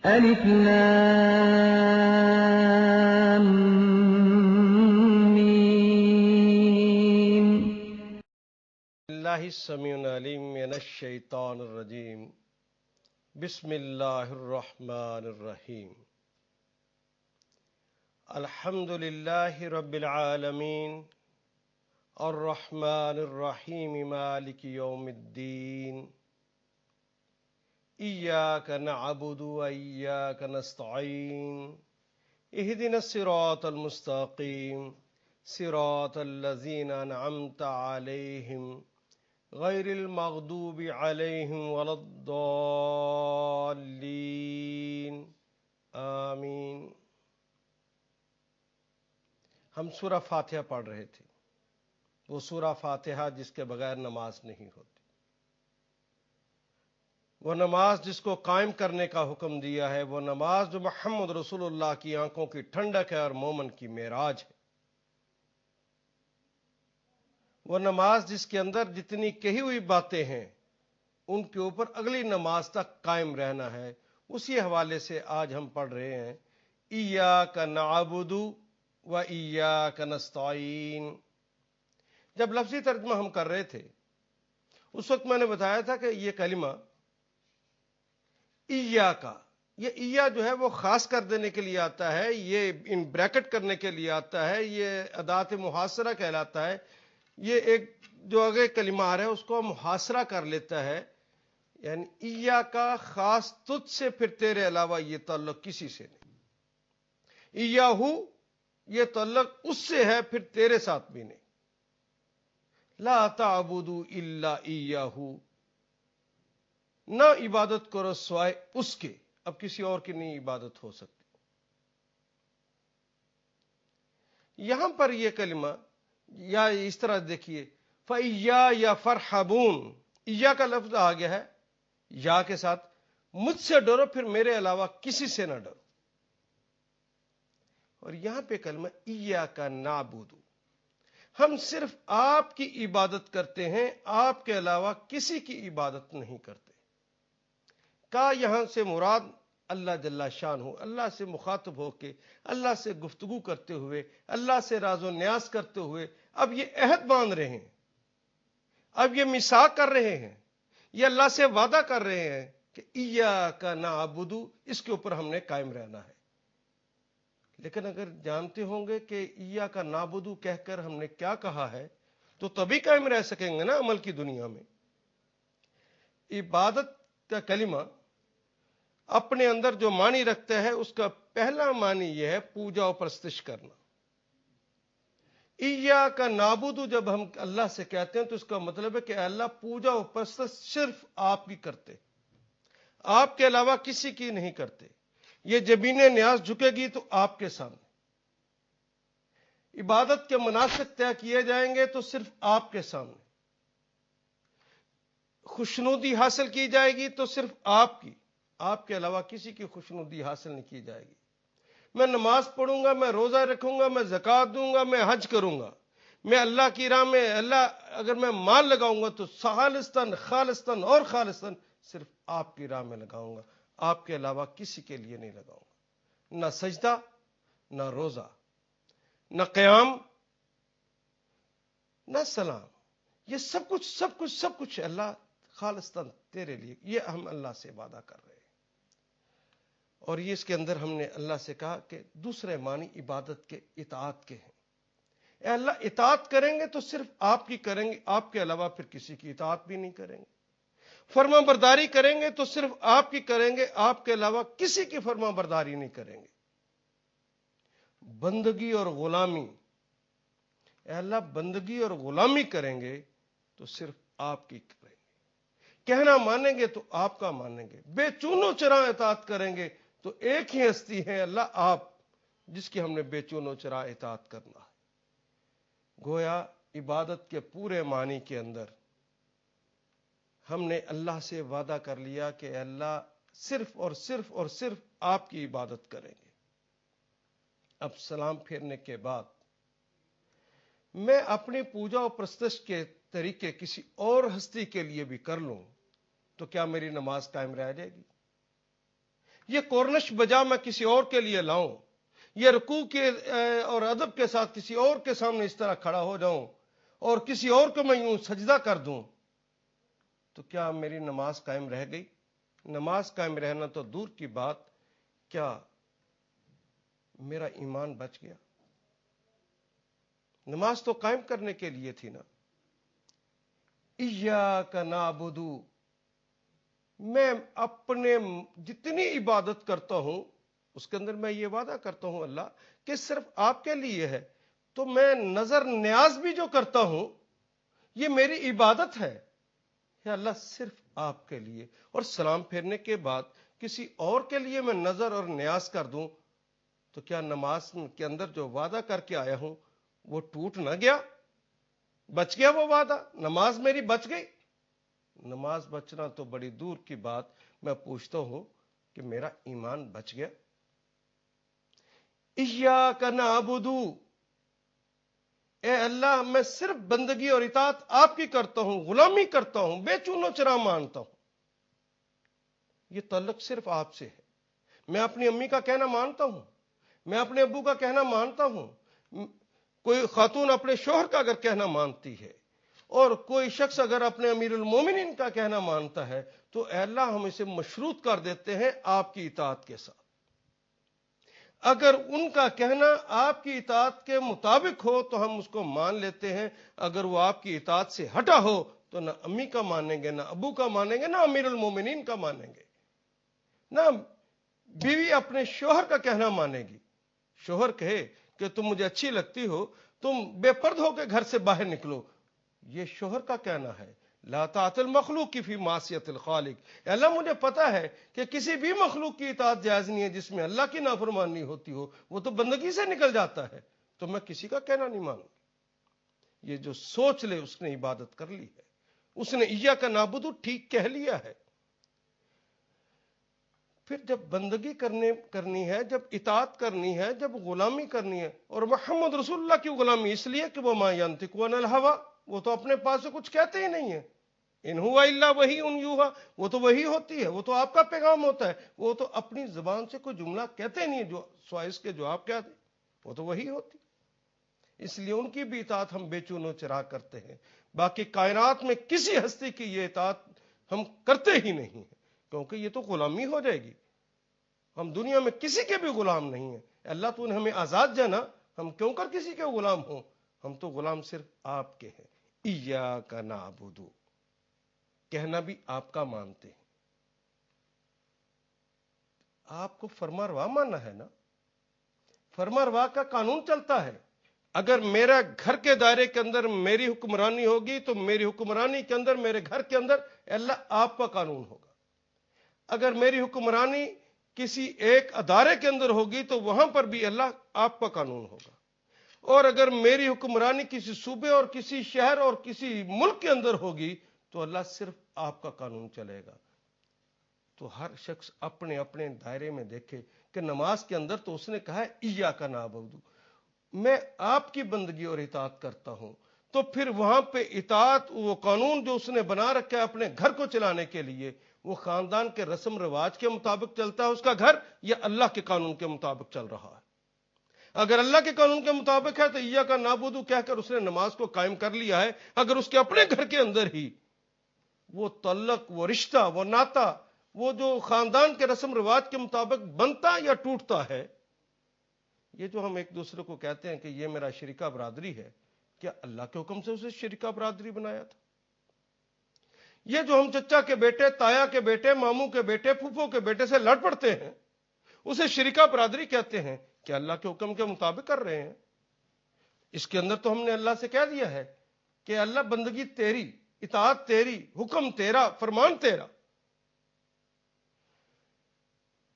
ألف لام ميم. اللہ السمیع العلیم من الشیطان الرجیم. بسم اللہ الرحمن الرحیم. الحمد للہ رب العالمین الرحمن الرحیم مالک یوم الدین. ایاک نعبد و ایاک نستعین. اہدنا الصراط المستقیم صراط الذین انعمت علیہم غیر المغضوب علیہم ولا الضالین. آمین. ہم سورہ فاتحہ پڑھ رہے تھے. وہ سورہ فاتحہ جس کے بغیر نماز نہیں ہوتی. وہ نماز جس کو قائم کرنے کا حکم دیا ہے، وہ نماز جو محمد رسول اللہ کی آنکھوں کی ٹھنڈک ہے اور مومن کی معراج ہے. وہ نماز جس کے اندر جتنی کہی ہوئی باتیں ہیں ان کے اوپر اگلی نماز تک قائم رہنا ہے. اسی حوالے سے آج ہم پڑھ رہے ہیں ایاک نعبد و ایاک نستعین. جب لفظی ترجمہ ہم کر رہے تھے اس وقت میں نے بتایا تھا کہ یہ کلمہ ایاک، یہ ایا جو ہے وہ خاص کر دینے کے لیے آتا ہے، یہ ان بریکٹ کرنے کے لیے آتا ہے، یہ ادات محاصرہ کہلاتا ہے. یہ ایک جو آگے کلمہ آ رہا ہے اس کو محاصرہ کر لیتا ہے، یعنی ایاک خاص تجھ سے، پھر تیرے علاوہ یہ تعلق کسی سے نہیں. ایاہو یہ تعلق اس سے ہے، پھر تیرے ساتھ بھی نہیں. لا تعبدوا الا ایاہو، نہ عبادت کرو سوائے اس کے. اب کسی اور کی نہیں عبادت ہو سکتی. یہاں پر یہ کلمہ یا اس طرح دیکھیے فَإِيَّايَ فَارْحَبُونَ، ایا کا لفظ آ گیا ہے یا کے ساتھ، مجھ سے ڈرو پھر میرے علاوہ کسی سے نہ ڈرو. اور یہاں پہ کلمہ ایاک نعبد، ہم صرف آپ کی عبادت کرتے ہیں، آپ کے علاوہ کسی کی عبادت نہیں کرتے. کا یہاں سے مراد اللہ جل شانہ، اللہ سے مخاطب ہو کے، اللہ سے گفتگو کرتے ہوئے، اللہ سے راز و نیاز کرتے ہوئے اب یہ عہد باندھ رہے ہیں، اب یہ میثاق کر رہے ہیں، یہ اللہ سے وعدہ کر رہے ہیں کہ ایاک نعبد، اس کے اوپر ہم نے قائم رہنا ہے. لیکن اگر جانتے ہوں گے کہ ایاک نعبد کہہ کر ہم نے کیا کہا ہے تو تبھی قائم رہ سکیں گے نا عمل کی دنیا میں. عبادت کا کلمہ اپنے اندر جو معنی رکھتا ہے اس کا پہلا معنی یہ ہے پوجا و پرستش کرنا. ایاک نعبد جب ہم اللہ سے کہتے ہیں تو اس کا مطلب ہے کہ اللہ پوجا و پرستش صرف آپ کی کرتے، آپ کے علاوہ کسی کی نہیں کرتے. یہ جبین نیاز جھکے گی تو آپ کے سامنے. عبادت کے مناسک طے کیے جائیں گے تو صرف آپ کے سامنے. خوشنودی حاصل کی جائے گی تو صرف آپ کی، آپ کے علاوہ کسی کی خوشنودی حاصل نہیں کی جائے گی. میں نماز پڑھوں گا، میں روزہ رکھوں گا، میں زکوٰۃ دوں گا، میں حج کروں گا، میں اللہ کی راہ میں اگر میں مال لگاؤں گا تو خالصتاً اور خالصتاً صرف آپ کی راہ میں لگاؤں گا، آپ کے علاوہ کسی کے لیے نہیں لگاؤں گا. نہ سجدہ، نہ روزہ، نہ قیام، نہ سلام، یہ سب کچھ اللہ خالصتاً تیرے لیے. یہ ہم اللہ سے وعدہ کر رہے ہیں. اور یہ اس کے اندر ہم نے اللہ سے کہا کہ دوسرے معنی عبادت کے اطاعت کے ہیں. اے اللہ اطاعت کریں گے تو صرف آپ کی کریں گے، آپ کے علاوہ پھر کسی کی اطاعت بھی نہیں کریں گے. فرما برداری کریں گے تو صرف آپ کی کریں گے، آپ کے علاوہ کسی کی فرما برداری نہیں کریں گے. بندگی اور غلامی، اے اللہ بندگی اور غلامی کریں گے تو صرف آپ کی کریں گے. کہنا مانیں گے تو آپ کا مانیں گے. بے چونو چرا اطاعت کریں گے تو ایک ہی ہستی ہے اللہ آپ، جس کی ہم نے بے چونو چرا اطاعت کرنا ہے. گویا عبادت کے پورے معنی کے اندر ہم نے اللہ سے وعدہ کر لیا کہ اللہ صرف آپ کی عبادت کریں گے. اب سلام پھیرنے کے بعد میں اپنی پوجا و پرستش کے طریقے کسی اور ہستی کے لیے بھی کر لوں تو کیا میری نماز قائم رہ جائے گی؟ یہ کورنش بجا میں کسی اور کے لیے لاؤں، یہ رکوع کے اور ادب کے ساتھ کسی اور کے سامنے اس طرح کھڑا ہو جاؤں اور کسی اور کو میں یوں سجدہ کر دوں، تو کیا میری نماز قائم رہ گئی؟ نماز قائم رہنا تو دور کی بات، کیا میرا ایمان بچ گیا؟ نماز تو قائم کرنے کے لیے تھی نا۔ ایاک نعبد، میں اپنے جتنی عبادت کرتا ہوں اس کے اندر میں یہ وعدہ کرتا ہوں اللہ کہ صرف آپ کے لیے ہے، تو میں نظر نیاز بھی جو کرتا ہوں یہ میری عبادت ہے، یا اللہ صرف آپ کے لیے۔ اور سلام پھیرنے کے بعد کسی اور کے لیے میں نظر اور نیاز کر دوں تو کیا نماز کے اندر جو وعدہ کر کے آیا ہوں وہ ٹوٹ نہ گیا؟ بچ گیا وہ وعدہ؟ نماز میری بچ گئی؟ نماز بچنا تو بڑی دور کی بات، میں پوچھتا ہوں کہ میرا ایمان بچ گیا؟ ایاک نعبد، اے اللہ میں صرف بندگی اور اطاعت آپ کی کرتا ہوں، غلامی کرتا ہوں، بے چون و چرا مانتا ہوں، یہ تعلق صرف آپ سے ہے۔ میں اپنی امی کا کہنا مانتا ہوں، میں اپنے ابو کا کہنا مانتا ہوں، کوئی خاتون اپنے شوہر کا اگر کہنا مانتی ہے اور کوئی شخص اگر اپنے امیر المومنین کا کہنا مانتا ہے تو اے اللہ ہم اسے مشروط کر دیتے ہیں آپ کی اطاعت کے ساتھ۔ اگر ان کا کہنا آپ کی اطاعت کے مطابق ہو تو ہم اس کو مان لیتے ہیں، اگر وہ آپ کی اطاعت سے ہٹا ہو تو نہ امی کا مانیں گے، نہ ابو کا مانیں گے، نہ امیر المومنین کا مانیں گے، نہ بیوی اپنے شوہر کا کہنا مانے گی۔ شوہر کہے کہ تم مجھے اچھی لگتی ہو، تم بے پرد ہو کے گھر سے باہر نکلو، یہ شوہر کا کہنا ہے۔ لا طاعت المخلوق کی فی معصیت الخالق، اللہ مجھے پتا ہے کہ کسی بھی مخلوق کی اطاعت جائز نہیں ہے جس میں اللہ کی نافرمانی ہوتی ہو، وہ تو بندگی سے نکل جاتا ہے، تو میں کسی کا کہنا نہیں مانوں گا۔ یہ جو سوچ لے اس نے عبادت کر لی ہے، اس نے ایاک نعبد ٹھیک کہہ لیا ہے۔ پھر جب بندگی کرنی ہے، جب اطاعت کرنی ہے، جب غلامی کرنی ہے، اور محمد رسول اللہ کی غلامی اس لیے کہ وہ ما ینطق عن الہویٰ، وہ تو اپنے پاس سے کچھ کہتے ہی نہیں ہے، ان ہوا الا وحی یوحیٰ، وہ تو وہی ہوتی ہے، وہ تو آپ کا پیغام ہوتا ہے، وہ تو اپنی زبان سے کوئی جملہ کہتے نہیں ہے جو سوائس کے جو آپ کہتے، وہ تو وہی ہوتی۔ اس لیے ان کی بھی اطاعت ہم بے چون و چرا کرتے ہیں، باقی کائنات میں کسی ہستی کی یہ اطاعت ہم کرتے ہی نہیں ہیں، کیونکہ یہ تو غلامی ہو جائے گی۔ ہم دنیا میں کسی کے بھی غلام نہیں ہیں، اللہ تو نے ہمیں آزاد جانا، ہم کیوں کر کسی کے غلام ہوں؟ ہم تو غلام صرف آپ کے ہیں۔ ایاک نعبد، کہنا بھی آپ کا مانتے ہیں۔ آپ کو فرما روا ماننا ہے نا، فرما روا کا قانون چلتا ہے۔ اگر میرا گھر کے دائرے کے اندر میری حکمرانی ہوگی تو میری حکمرانی کے اندر، میرے گھر کے اندر اللہ آپ کا قانون ہوگا۔ اگر میری حکمرانی کسی ایک ادارے کے اندر ہوگی تو وہاں پر بھی اللہ آپ کا قانون ہوگا، اور اگر میری حکمرانی کسی صوبے اور کسی شہر اور کسی ملک کے اندر ہوگی تو اللہ صرف آپ کا قانون چلے گا۔ تو ہر شخص اپنے اپنے دائرے میں دیکھے کہ نماز کے اندر تو اس نے کہا ہے ایاک نعبد، میں آپ کی بندگی اور اطاعت کرتا ہوں، تو پھر وہاں پہ اطاعت، وہ قانون جو اس نے بنا رکھا ہے اپنے گھر کو چلانے کے لیے، وہ خاندان کے رسم رواج کے مطابق چلتا ہے اس کا گھر، یا اللہ کے قانون کے مطابق چل رہا ہے؟ اگر اللہ کے قانون کے مطابق ہے تو ایاک نعبد کہہ کر اس نے نماز کو قائم کر لیا ہے۔ اگر اس کے اپنے گھر کے اندر ہی وہ تعلق، وہ رشتہ، وہ ناتا، وہ جو خاندان کے رسم رواج کے مطابق بنتا یا ٹوٹتا ہے، یہ جو ہم ایک دوسرے کو کہتے ہیں کہ یہ میرا شریکہ برادری ہے، کیا اللہ کے حکم سے اسے شریکہ برادری بنایا تھا؟ یہ جو ہم چچا کے بیٹے، تایا کے بیٹے، ماموں کے بیٹے، پھوپھو کے بیٹے سے لڑ پڑتے ہیں، اسے شریکہ برادری کہتے ہیں، کیا اللہ کے حکم کے مطابق کر رہے ہیں؟ اس کے اندر تو ہم نے اللہ سے کہہ دیا ہے کہ اللہ بندگی تیری، اطاعت تیری، حکم تیرا، فرمان تیرا۔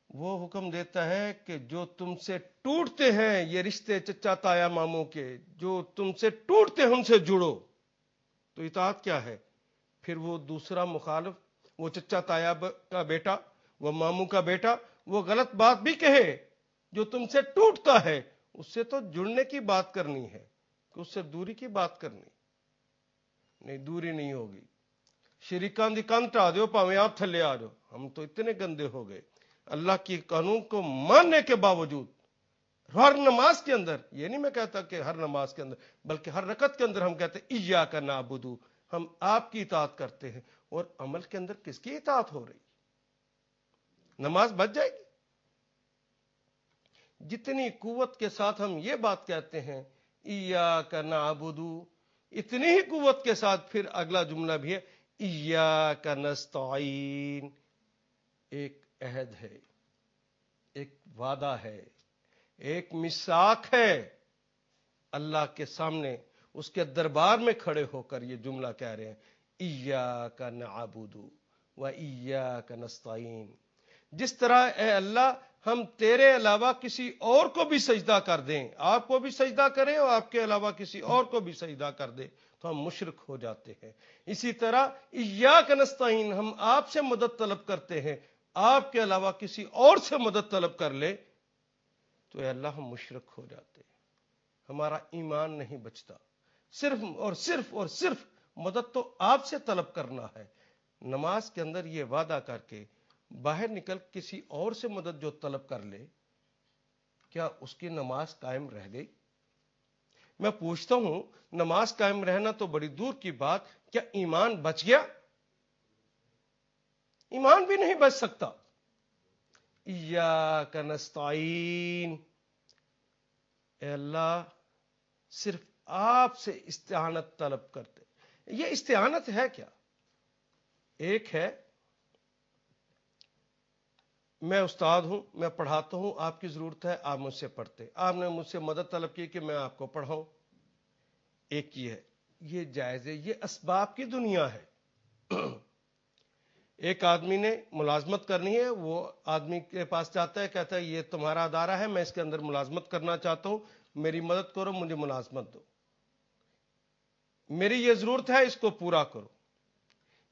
وہ حکم دیتا ہے کہ جو تم سے ٹوٹتے ہیں یہ رشتے چچا تایا ماموں کے، جو تم سے ٹوٹتے ہیں ان سے جڑو۔ تو اطاعت کیا ہے؟ پھر وہ دوسرا مخالف، وہ چچا تایا کا بیٹا، وہ ماموں کا بیٹا، وہ غلط بات بھی کہے، جو تم سے ٹوٹتا ہے اس سے تو جڑنے کی بات کرنی ہے، کہ اس سے دوری کی بات کرنی نہیں، دوری نہیں ہوگی۔ شریکاں دی کن ٹا دیو پاویں آپ تھلے آ جاؤ، ہم تو اتنے گندے ہو گئے، اللہ کی قانون کو ماننے کے باوجود ہر نماز کے اندر، یہ نہیں میں کہتا کہ ہر نماز کے اندر، بلکہ ہر رکعت کے اندر ہم کہتے ہیں ایاک نعبد، ہم آپ کی اطاعت کرتے ہیں، اور عمل کے اندر کس کی اطاعت ہو رہی؟ نماز بچ جائے گی؟ جتنی قوت کے ساتھ ہم یہ بات کہتے ہیں ایاک نعبد، اتنی ہی قوت کے ساتھ پھر اگلا جملہ بھی ہے ایاک نستعین، ایک عہد ہے، ایک وعدہ ہے، ایک میثاق ہے، اللہ کے سامنے اس کے دربار میں کھڑے ہو کر یہ جملہ کہہ رہے ہیں ایاک نعبد و ایاک نستعین، جس طرح اے اللہ ہم تیرے علاوہ کسی اور کو بھی سجدہ کر دیں، آپ کو بھی سجدہ کریں اور آپ کے علاوہ کسی اور کو بھی سجدہ کر دیں تو ہم مشرک ہو جاتے ہیں، اسی طرح ایاک نستعین، ہم آپ سے مدد طلب کرتے ہیں، آپ کے علاوہ کسی اور سے مدد طلب کر لے تو اے اللہ ہم مشرک ہو جاتے ہیں، ہمارا ایمان نہیں بچتا، صرف اور صرف اور صرف مدد تو آپ سے طلب کرنا ہے۔ نماز کے اندر یہ وعدہ کر کے باہر نکل کسی اور سے مدد جو طلب کر لے، کیا اس کی نماز قائم رہ گئی؟ میں پوچھتا ہوں، نماز قائم رہنا تو بڑی دور کی بات، کیا ایمان بچ گیا؟ ایمان بھی نہیں بچ سکتا۔ ایاک نستعین، اے اللہ صرف آپ سے استعانت طلب کرتے۔ یہ استعانت ہے کیا؟ ایک ہے میں استاد ہوں، میں پڑھاتا ہوں، آپ کی ضرورت ہے، آپ مجھ سے پڑھتے، آپ نے مجھ سے مدد طلب کی کہ میں آپ کو پڑھاؤں، ایک یہ ہے، یہ جائز ہے، یہ اسباب کی دنیا ہے۔ ایک آدمی نے ملازمت کرنی ہے، وہ آدمی کے پاس جاتا ہے، کہتا ہے یہ تمہارا ادارہ ہے، میں اس کے اندر ملازمت کرنا چاہتا ہوں، میری مدد کرو، مجھے ملازمت دو، میری یہ ضرورت ہے، اس کو پورا کرو۔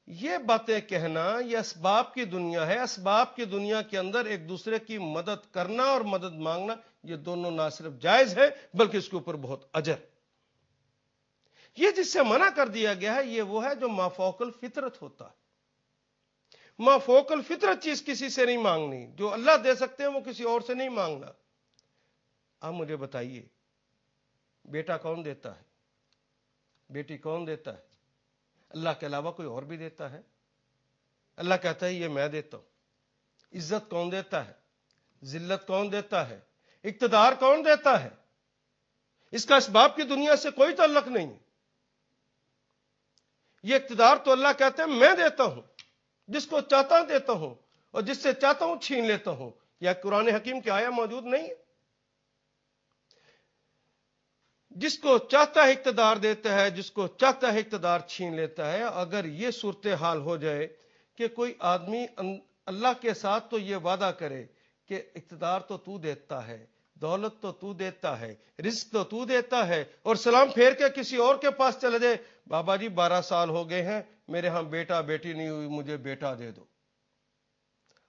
یہ باتیں کہنا یہ اسباب کی دنیا ہے، اسباب کی دنیا کے اندر ایک دوسرے کی مدد کرنا اور مدد مانگنا، یہ دونوں نہ صرف جائز ہے بلکہ اس کے اوپر بہت اجر۔ یہ جس سے منع کر دیا گیا ہے یہ وہ ہے جو مافوق الفطرت ہوتا ہے۔ مافوق الفطرت چیز کسی سے نہیں مانگنی، جو اللہ دے سکتے ہیں وہ کسی اور سے نہیں مانگنا۔ آپ مجھے بتائیے، بیٹا کون دیتا ہے؟ بیٹی کون دیتا ہے؟ اللہ کے علاوہ کوئی اور بھی دیتا ہے؟ اللہ کہتا ہے یہ میں دیتا ہوں۔ عزت کون دیتا ہے؟ ذلت کون دیتا ہے؟ اقتدار کون دیتا ہے؟ اس کا اسباب کی دنیا سے کوئی تعلق نہیں۔ یہ اقتدار تو اللہ کہتے ہیں میں دیتا ہوں، جس کو چاہتا ہوں دیتا ہوں اور جس سے چاہتا ہوں چھین لیتا ہوں۔ یا قرآن حکیم کی آیہ موجود نہیں ہے؟ جس کو چاہتا ہے اقتدار دیتا ہے، جس کو چاہتا ہے اقتدار چھین لیتا ہے۔ اگر یہ صورتحال ہو جائے کہ کوئی آدمی اللہ کے ساتھ تو یہ وعدہ کرے کہ اقتدار تو تو دیتا ہے، دولت تو تو دیتا ہے، رزق تو تو دیتا ہے، اور سلام پھیر کے کسی اور کے پاس چلے جائے، بابا جی 12 سال ہو گئے ہیں میرے ہاں بیٹا بیٹی نہیں ہوئی، مجھے بیٹا دے دو،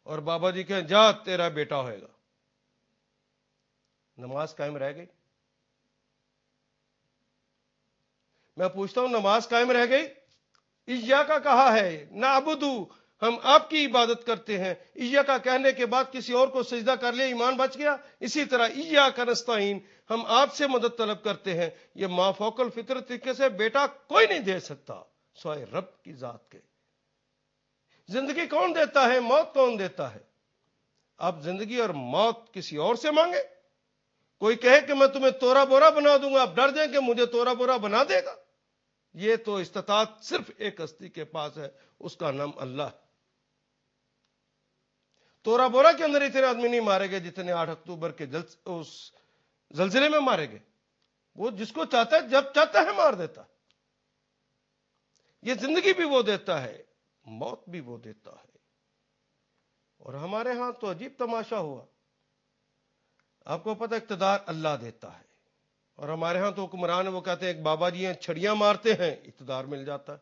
اور بابا جی کہیں جا تیرا بیٹا ہوئے گا، نماز قائم رہ گئی؟ میں پوچھتا ہوں نماز قائم رہ گئی؟ ایاک کہا ہے نعبدو، ہم آپ کی عبادت کرتے ہیں، ایاک کہنے کے بعد کسی اور کو سجدہ کر لیا، ایمان بچ گیا؟ اسی طرح ایاک نستعین، ہم آپ سے مدد طلب کرتے ہیں، یہ مافوق الفطرت طریقے سے بیٹا کوئی نہیں دے سکتا سوائے رب کی ذات کے۔ زندگی کون دیتا ہے؟ موت کون دیتا ہے؟ آپ زندگی اور موت کسی اور سے مانگے؟ کوئی کہے کہ میں تمہیں تورا بورا بنا دوں گا، آپ ڈر جائیں کہ مجھے تورا بورا بنا دے گا؟ یہ تو استطاعت صرف ایک ہستی کے پاس ہے، اس کا نام اللہ۔ تورا بورا کے اندر اتنے آدمی نہیں مارے گئے جتنے 8 اکتوبر کے اس زلزلے میں مارے گئے۔ وہ جس کو چاہتا ہے جب چاہتا ہے مار دیتا ہے۔ یہ زندگی بھی وہ دیتا ہے، موت بھی وہ دیتا ہے۔ اور ہمارے ہاں تو عجیب تماشا ہوا، آپ کو پتہ اقتدار اللہ دیتا ہے، اور ہمارے ہاں تو حکمران وہ کہتے ہیں ایک بابا جی ہیں چھڑیاں مارتے ہیں اقتدار مل جاتا ہے۔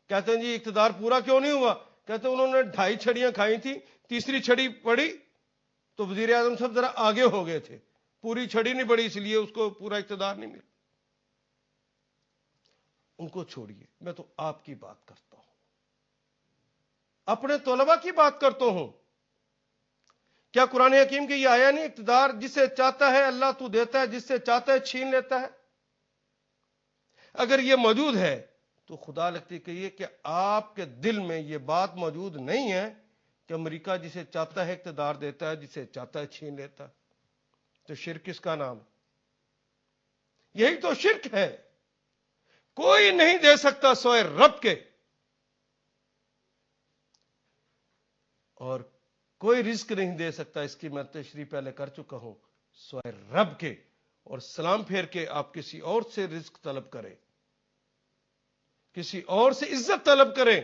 کہتے ہیں جی اقتدار پورا کیوں نہیں ہوا؟ کہتے ہیں انہوں نے 2.5 چھڑیاں کھائی تھی، تیسری چھڑی پڑی تو وزیر اعظم صاحب ذرا آگے ہو گئے تھے، پوری چھڑی نہیں پڑی اس لیے اس کو پورا اقتدار نہیں ملا۔ ان کو چھوڑیے، میں تو آپ کی بات کرتا ہوں، اپنے طلباء کی بات کرتا ہوں۔ کیا قرآن حکیم کی یہ آیا نہیں؟ اقتدار جسے چاہتا ہے اللہ تو دیتا ہے، جس سے چاہتا ہے چھین لیتا ہے۔ اگر یہ موجود ہے تو خدا لگتی کہیے کہ آپ کے دل میں یہ بات موجود نہیں ہے کہ امریکہ جسے چاہتا ہے اقتدار دیتا ہے، جسے چاہتا ہے چھین لیتا ہے، تو شرک کس کا نام؟ یہی تو شرک ہے۔ کوئی نہیں دے سکتا سوائے رب کے، اور کوئی رزق نہیں دے سکتا، اس کی میں تشریح پہلے کر چکا ہوں، سوائے رب کے۔ اور سلام پھیر کے آپ کسی اور سے رزق طلب کریں، کسی اور سے عزت طلب کریں،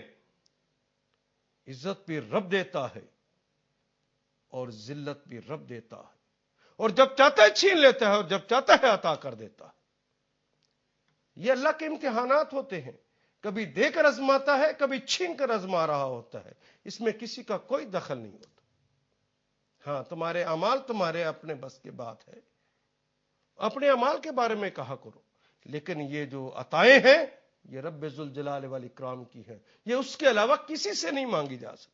عزت بھی رب دیتا ہے اور ذلت بھی رب دیتا ہے، اور جب چاہتا ہے چھین لیتا ہے اور جب چاہتا ہے عطا کر دیتا ہے۔ یہ اللہ کے امتحانات ہوتے ہیں، کبھی دے کر آزماتا ہے، کبھی چھین کر آزما رہا ہوتا ہے، اس میں کسی کا کوئی دخل نہیں ہوتا۔ ہاں، تمہارے اعمال تمہارے اپنے بس کی بات ہے، اپنے اعمال کے بارے میں کہا کرو، لیکن یہ جو عطائیں ہیں یہ رب ذوالجلال والاکرام کی ہیں، یہ اس کے علاوہ کسی سے نہیں مانگی جا سکتی۔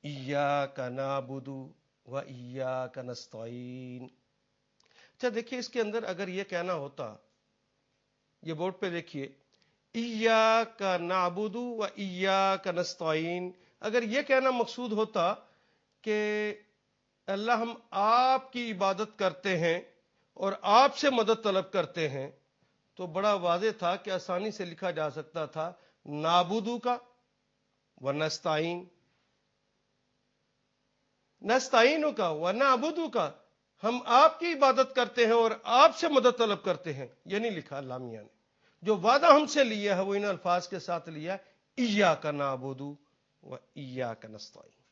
ایاک نعبد و ایاک نستعین۔ اچھا دیکھیے، اس کے اندر اگر یہ کہنا ہوتا، یہ بورڈ پہ دیکھیے، ایاک نعبد و ایاک نستعین، اگر یہ کہنا مقصود ہوتا کہ اللہ ہم آپ کی عبادت کرتے ہیں اور آپ سے مدد طلب کرتے ہیں، تو بڑا واضح تھا کہ آسانی سے لکھا جا سکتا تھا نعبدو کا و نستعین، نستعینو کا و نعبدو کا، ہم آپ کی عبادت کرتے ہیں اور آپ سے مدد طلب کرتے ہیں، یہ نہیں لکھا اللہ میاں نے۔ جو وعدہ ہم سے لیا ہے وہ ان الفاظ کے ساتھ لیا، ایاک نعبد و ایاک نستعین،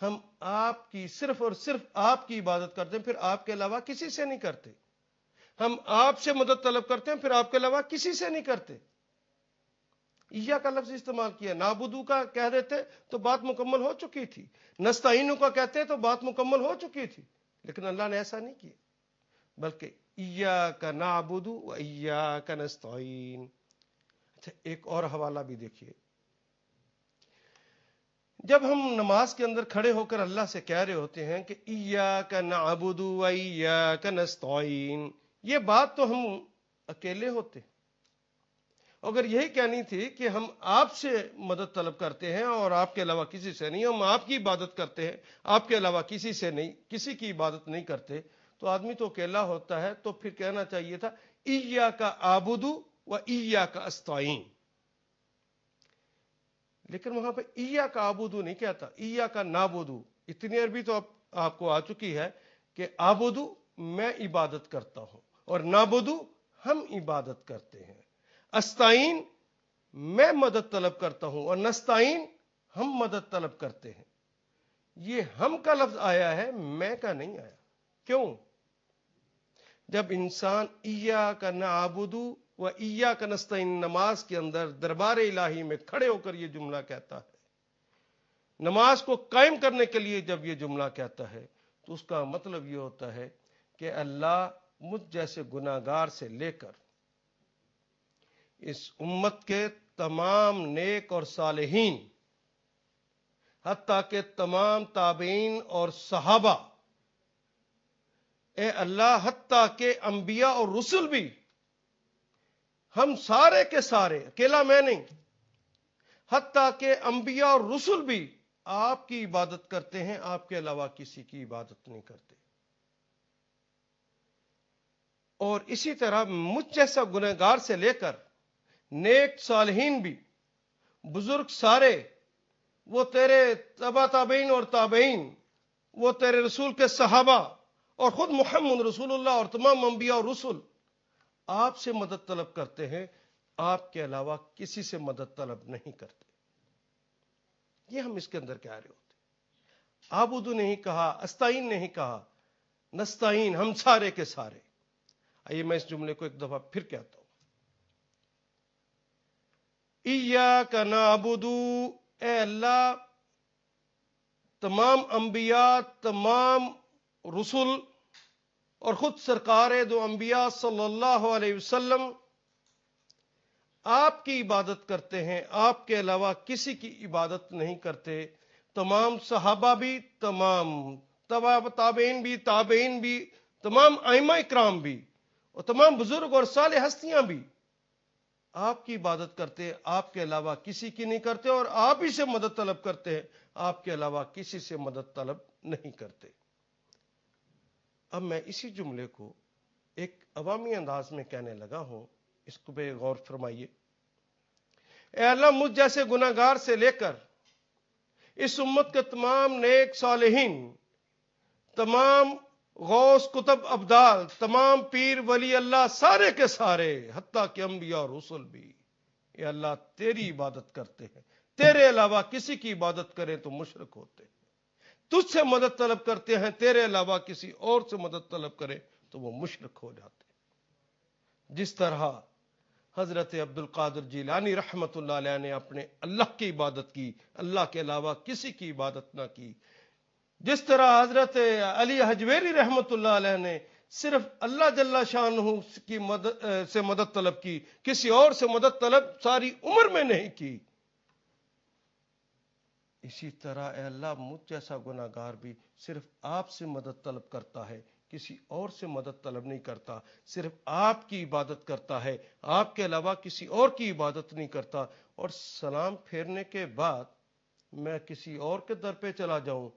ہم آپ کی صرف اور صرف آپ کی عبادت کرتے ہیں، پھر آپ کے علاوہ کسی سے نہیں کرتے۔ ہم آپ سے مدد طلب کرتے ہیں، پھر آپ کے علاوہ کسی سے نہیں کرتے۔ ایاک کا لفظ استعمال کیا، نعبدو کا کہہ دیتے تو بات مکمل ہو چکی تھی، نستعینو کا کہتے تو بات مکمل ہو چکی تھی، لیکن اللہ نے ایسا نہیں کیا، بلکہ ایاک نعبد و ایاک نستعین۔ اچھا، ایک اور حوالہ بھی دیکھیے، جب ہم نماز کے اندر کھڑے ہو کر اللہ سے کہہ رہے ہوتے ہیں کہ ایاک نعبد و ایاک نستعین، یہ بات تو ہم اکیلے ہوتے، اگر یہی کہنی تھی کہ ہم آپ سے مدد طلب کرتے ہیں اور آپ کے علاوہ کسی سے نہیں، ہم آپ کی عبادت کرتے ہیں، آپ کے علاوہ کسی سے نہیں، کسی کی عبادت نہیں کرتے، تو آدمی تو اکیلا ہوتا ہے، تو پھر کہنا چاہیے تھا ایاک اعبد و ایاک استعین، لیکن وہاں پہ ایاک اعبد نہیں کہتا، ایاک نعبد۔ اتنی عربی تو آپ کو آ چکی ہے کہ اعبد میں عبادت کرتا ہوں اور نعبد ہم عبادت کرتے ہیں، استعین میں مدد طلب کرتا ہوں اور نستعین ہم مدد طلب کرتے ہیں۔ یہ ہم کا لفظ آیا ہے، میں کا نہیں آیا۔ کیوں؟ جب انسان ایاک نعبد و ایاک نستعین نماز کے اندر دربار الہی میں کھڑے ہو کر یہ جملہ کہتا ہے، نماز کو قائم کرنے کے لیے جب یہ جملہ کہتا ہے، تو اس کا مطلب یہ ہوتا ہے کہ اللہ مجھ جیسے گناہگار سے لے کر اس امت کے تمام نیک اور صالحین، حتیٰ کہ تمام تابعین اور صحابہ، اے اللہ حتیٰ کہ انبیاء اور رسل بھی، ہم سارے کے سارے، اکیلا میں نہیں، حتیٰ کہ انبیاء اور رسل بھی آپ کی عبادت کرتے ہیں، آپ کے علاوہ کسی کی عبادت نہیں کرتے۔ اور اسی طرح مجھ جیسا گنہگار سے لے کر نیک صالحین بھی، بزرگ سارے، وہ تیرے تبع تابعین اور تابعین، وہ تیرے رسول کے صحابہ اور خود محمد رسول اللہ اور تمام انبیاء اور رسل آپ سے مدد طلب کرتے ہیں، آپ کے علاوہ کسی سے مدد طلب نہیں کرتے۔ یہ ہم اس کے اندر کہہ رہے ہوتے، عابد نہیں کہا، استعین نہیں کہا، نستعین، ہم سارے کے سارے۔ آئیے میں اس جملے کو ایک دفعہ پھر کہتا ہوں، ایاک نعبد، اے اللہ تمام انبیاء، تمام رسل اور خود سرکار دو انبیاء صلی اللہ علیہ وسلم آپ کی عبادت کرتے ہیں، آپ کے علاوہ کسی کی عبادت نہیں کرتے. تمام صحابہ بھی، تمام تابعین بھی، تابعین بھی، تمام ائمہ اکرام بھی، اور تمام بزرگ اور صالح ہستیاں بھی آپ کی عبادت کرتے ہیں، آپ کے علاوہ کسی کی نہیں کرتے، اور آپ ہی سے مدد طلب کرتے ہیں، آپ کے علاوہ کسی سے مدد طلب نہیں کرتے. اب میں اسی جملے کو ایک عوامی انداز میں کہنے لگا ہوں، اس کو بے غور فرمائیے. اے اللہ، مجھ جیسے گناہ گار سے لے کر اس امت کے تمام نیک صالحین، تمام غوث کتب ابدال، تمام پیر ولی اللہ، سارے کے سارے، حتیٰ کہ انبیاء اور رسول بھی، اے اللہ تیری عبادت کرتے ہیں. تیرے علاوہ کسی کی عبادت کریں تو مشرک ہوتے ہیں. تجھ سے مدد طلب کرتے ہیں، تیرے علاوہ کسی اور سے مدد طلب کریں تو وہ مشرک ہو جاتے ہیں. جس طرح حضرت عبد القادر جیلانی رحمت اللہ علیہ نے اپنے اللہ کی عبادت کی، اللہ کے علاوہ کسی کی عبادت نہ کی. جس طرح حضرت علی حجویری رحمت اللہ علیہ نے صرف اللہ جل شانہ کی سے مدد طلب کی، کسی اور سے مدد طلب ساری عمر میں نہیں کی. اسی طرح اے اللہ، مجھ جیسا گناہ گار بھی صرف آپ سے مدد طلب کرتا ہے، کسی اور سے مدد طلب نہیں کرتا، صرف آپ کی عبادت کرتا ہے، آپ کے علاوہ کسی اور کی عبادت نہیں کرتا. اور سلام پھیرنے کے بعد میں کسی اور کے در پہ چلا جاؤں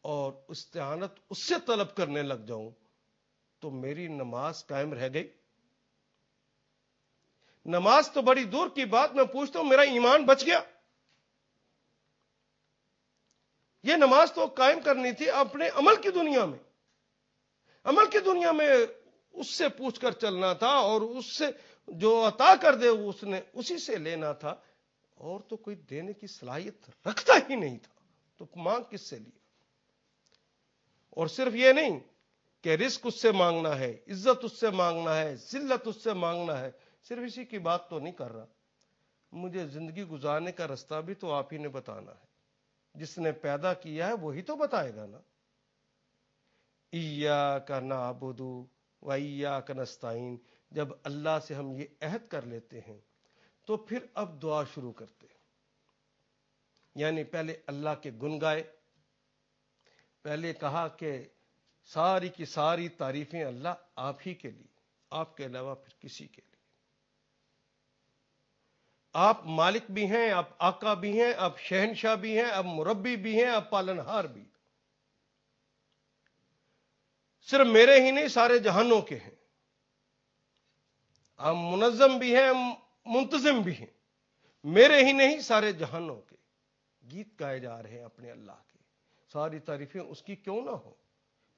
اور استعانت اس سے طلب کرنے لگ جاؤں تو میری نماز قائم رہ گئی؟ نماز تو بڑی دور کی بات، میں پوچھتا ہوں میرا ایمان بچ گیا؟ یہ نماز تو قائم کرنی تھی اپنے عمل کی دنیا میں، عمل کی دنیا میں اس سے پوچھ کر چلنا تھا، اور اس سے جو عطا کر دے اس نے اسی سے لینا تھا. اور تو کوئی دینے کی صلاحیت رکھتا ہی نہیں تھا، تو مانگ کس سے لیا؟ اور صرف یہ نہیں کہ رزق اس سے مانگنا ہے، عزت اس سے مانگنا ہے، ذلت اس سے مانگنا ہے، صرف اسی کی بات تو نہیں کر رہا. مجھے زندگی گزارنے کا رستہ بھی تو آپ ہی نے بتانا ہے. جس نے پیدا کیا ہے وہی تو بتائے گا نا. ایاک نعبد و ایاک نستعین. جب اللہ سے ہم یہ عہد کر لیتے ہیں تو پھر اب دعا شروع کرتے ہیں. یعنی پہلے اللہ کے گن گائے، پہلے کہا کہ ساری کی ساری تعریفیں اللہ آپ ہی کے لیے، آپ کے علاوہ پھر کسی کے لیے. آپ مالک بھی ہیں، آپ آقا بھی ہیں، آپ شہنشاہ بھی ہیں، آپ مربی بھی ہیں، آپ پالنہار بھی. صرف میرے ہی نہیں، سارے جہانوں کے ہیں. آپ منظم بھی ہیں، منتظم بھی ہیں. میرے ہی نہیں، سارے جہانوں کے. گیت گائے جا رہے ہیں اپنے اللہ کے. ساری تعریفیں اس کی کیوں نہ ہو،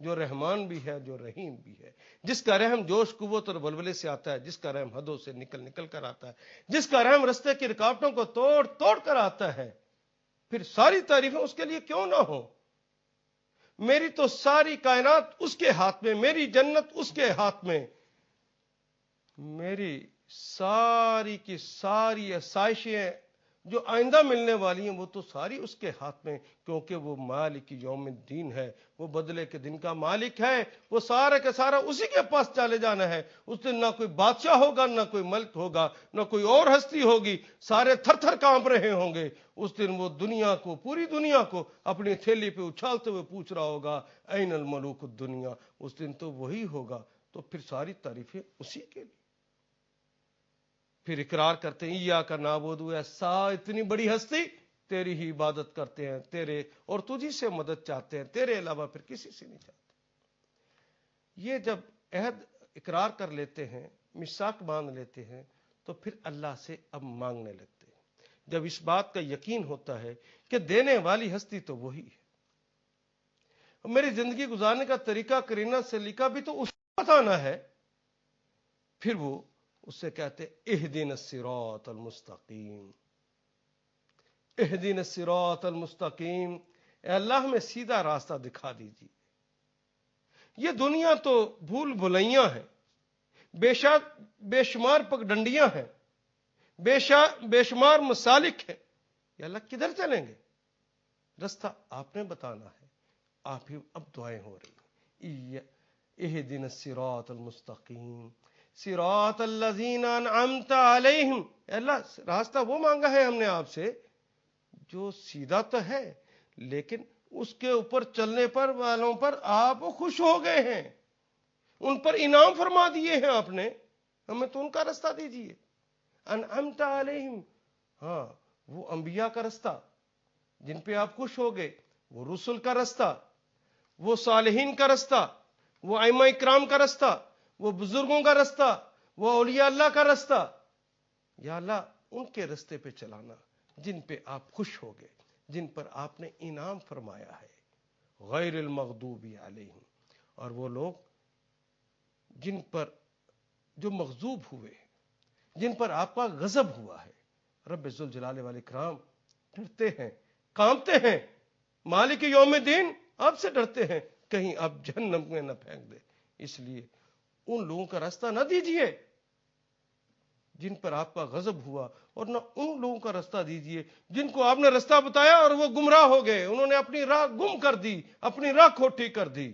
جو رحمان بھی ہے، جو رحیم بھی ہے، جس کا رحم جوش قوت اور ولولے سے آتا ہے، جس کا رحم حدوں سے نکل نکل کر آتا ہے، جس کا رحم رستے کی رکاوٹوں کو توڑ توڑ کر آتا ہے. پھر ساری تعریفیں اس کے لیے کیوں نہ ہو. میری تو ساری کائنات اس کے ہاتھ میں، میری جنت اس کے ہاتھ میں، میری ساری کی ساری آسائشیں جو آئندہ ملنے والی ہیں وہ تو ساری اس کے ہاتھ میں، کیونکہ وہ مالک یوم الدین ہے، وہ بدلے کے دن کا مالک ہے. وہ سارا کا سارا اسی کے پاس چلے جانا ہے. اس دن نہ کوئی بادشاہ ہوگا، نہ کوئی ملک ہوگا، نہ کوئی اور ہستی ہوگی. سارے تھر تھر کانپ رہے ہوں گے. اس دن وہ دنیا کو، پوری دنیا کو اپنی تھیلی پہ اچھالتے ہوئے پوچھ رہا ہوگا این الملوک الدنیا. اس دن تو وہی ہوگا. تو پھر ساری تعریفیں اسی کے لیے. پھر اقرار کرتے ہیں ایاک نعبد، ایسا اتنی بڑی ہستی، تیری ہی عبادت کرتے ہیں، تیرے اور تجھی سے مدد چاہتے ہیں، تیرے علاوہ پھر کسی سے نہیں چاہتے. یہ جب عہد اقرار کر لیتے ہیں، میثاق باندھ لیتے ہیں، تو پھر اللہ سے اب مانگنے لگتے ہیں. جب اس بات کا یقین ہوتا ہے کہ دینے والی ہستی تو وہی ہے. میری زندگی گزارنے کا طریقہ کرینہ سلیقہ بھی تو اس کو بتانا ہے. پھر وہ اس سے کہتے اہدنا الصراط المستقیم، اہدنا الصراط المستقیم. اے اللہ ہمیں سیدھا راستہ دکھا دیجیے. یہ دنیا تو بھول بھلیاں ہیں، بے شمار پگڈنڈیاں ہیں، بے شمار مسالک ہیں. یا اللہ کدھر چلیں گے؟ رستہ آپ نے بتانا ہے. آپ ہی اب دعائیں ہو رہی ہیں. اہدنا الصراط المستقیم. صراط الذین انعمت علیہم، اللہ راستہ وہ مانگا ہے ہم نے آپ سے جو سیدھا تو ہے لیکن اس کے اوپر چلنے پر والوں پر آپ خوش ہو گئے ہیں، ان پر انعام فرما دیے ہیں آپ نے، ہمیں تو ان کا راستہ دیجیے۔ انعمت علیہم، ہاں وہ انبیاء کا راستہ جن پہ آپ خوش ہو گئے، وہ رسول کا راستہ، وہ صالحین کا راستہ، وہ ائمہ اکرام کا راستہ، وہ بزرگوں کا راستہ، وہ اولیاء اللہ کا راستہ، یا اللہ ان کے راستے پہ چلانا جن پہ آپ خوش ہو گئے، جن پر آپ نے انعام فرمایا ہے، غیر المغضوب علیہم، اور وہ لوگ جن پر جو مغضوب ہوئے، جن پر آپ کا غضب ہوا ہے۔ رب ذوالجلال والاکرام ڈرتے ہیں، کانپتے ہیں، مالک یوم الدین آپ سے ڈرتے ہیں کہیں آپ جہنم میں نہ پھینک دے، اس لیے ان لوگوں کا راستہ نہ دیجیے جن پر آپ کا غضب ہوا، اور نہ ان لوگوں کا راستہ دیجیے جن کو آپ نے راستہ بتایا اور وہ گمراہ ہو گئے، انہوں نے اپنی راہ گم کر دی، اپنی راہ کھوٹی کر دی۔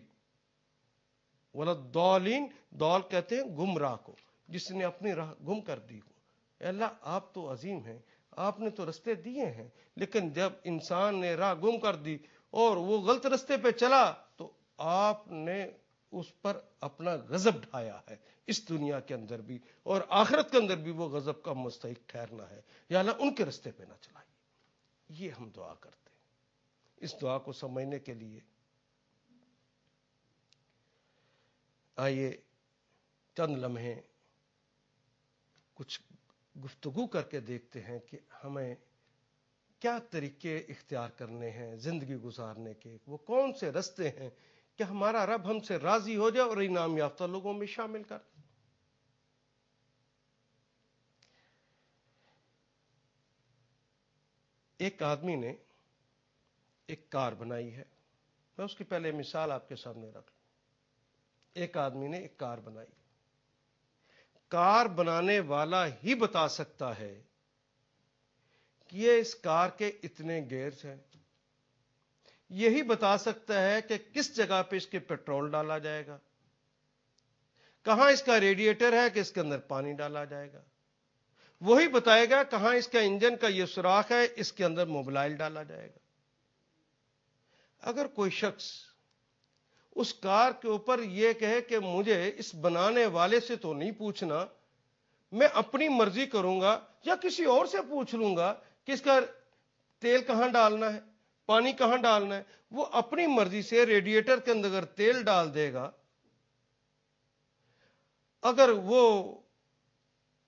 وَلَضَّالِّينَ، ضال کہتے ہیں گمراہ کو، جس نے اپنی راہ گم کر دی ہو۔ اے اللہ آپ تو عظیم ہیں، آپ نے تو رستے دیے ہیں، لیکن جب انسان نے راہ گم کر دی اور وہ غلط رستے پہ چلا تو آپ نے اس پر اپنا غضب ڈھایا ہے، اس دنیا کے اندر بھی اور آخرت کے اندر بھی وہ غضب کا مستحق ٹھہرنا ہے۔ یا اللہ ان کے رستے پہ نہ چلائیے، یہ ہم دعا کرتے ہیں۔ اس دعا کو سمجھنے کے لیے آئیے چند لمحے کچھ گفتگو کر کے دیکھتے ہیں کہ ہمیں کیا طریقے اختیار کرنے ہیں زندگی گزارنے کے، وہ کون سے رستے ہیں کہ ہمارا رب ہم سے راضی ہو جائے اور انعام یافتہ لوگوں میں شامل کر دے۔ ایک آدمی نے ایک کار بنائی ہے، میں اس کی پہلے مثال آپ کے سامنے رکھ لوں۔ ایک آدمی نے ایک کار بنائی، کار بنانے والا ہی بتا سکتا ہے کہ یہ اس کار کے اتنے گیئرز ہیں، یہی بتا سکتا ہے کہ کس جگہ پہ اس کے پیٹرول ڈالا جائے گا، کہاں اس کا ریڈیٹر ہے کہ اس کے اندر پانی ڈالا جائے گا، وہی بتائے گا کہاں اس کا انجن کا یہ سوراخ ہے اس کے اندر موبلائل ڈالا جائے گا۔ اگر کوئی شخص اس کار کے اوپر یہ کہے کہ مجھے اس بنانے والے سے تو نہیں پوچھنا، میں اپنی مرضی کروں گا یا کسی اور سے پوچھ لوں گا کہ اس کا تیل کہاں ڈالنا ہے، پانی کہاں ڈالنا ہے، وہ اپنی مرضی سے ریڈیٹر کے اندر اگر تیل ڈال دے گا، اگر وہ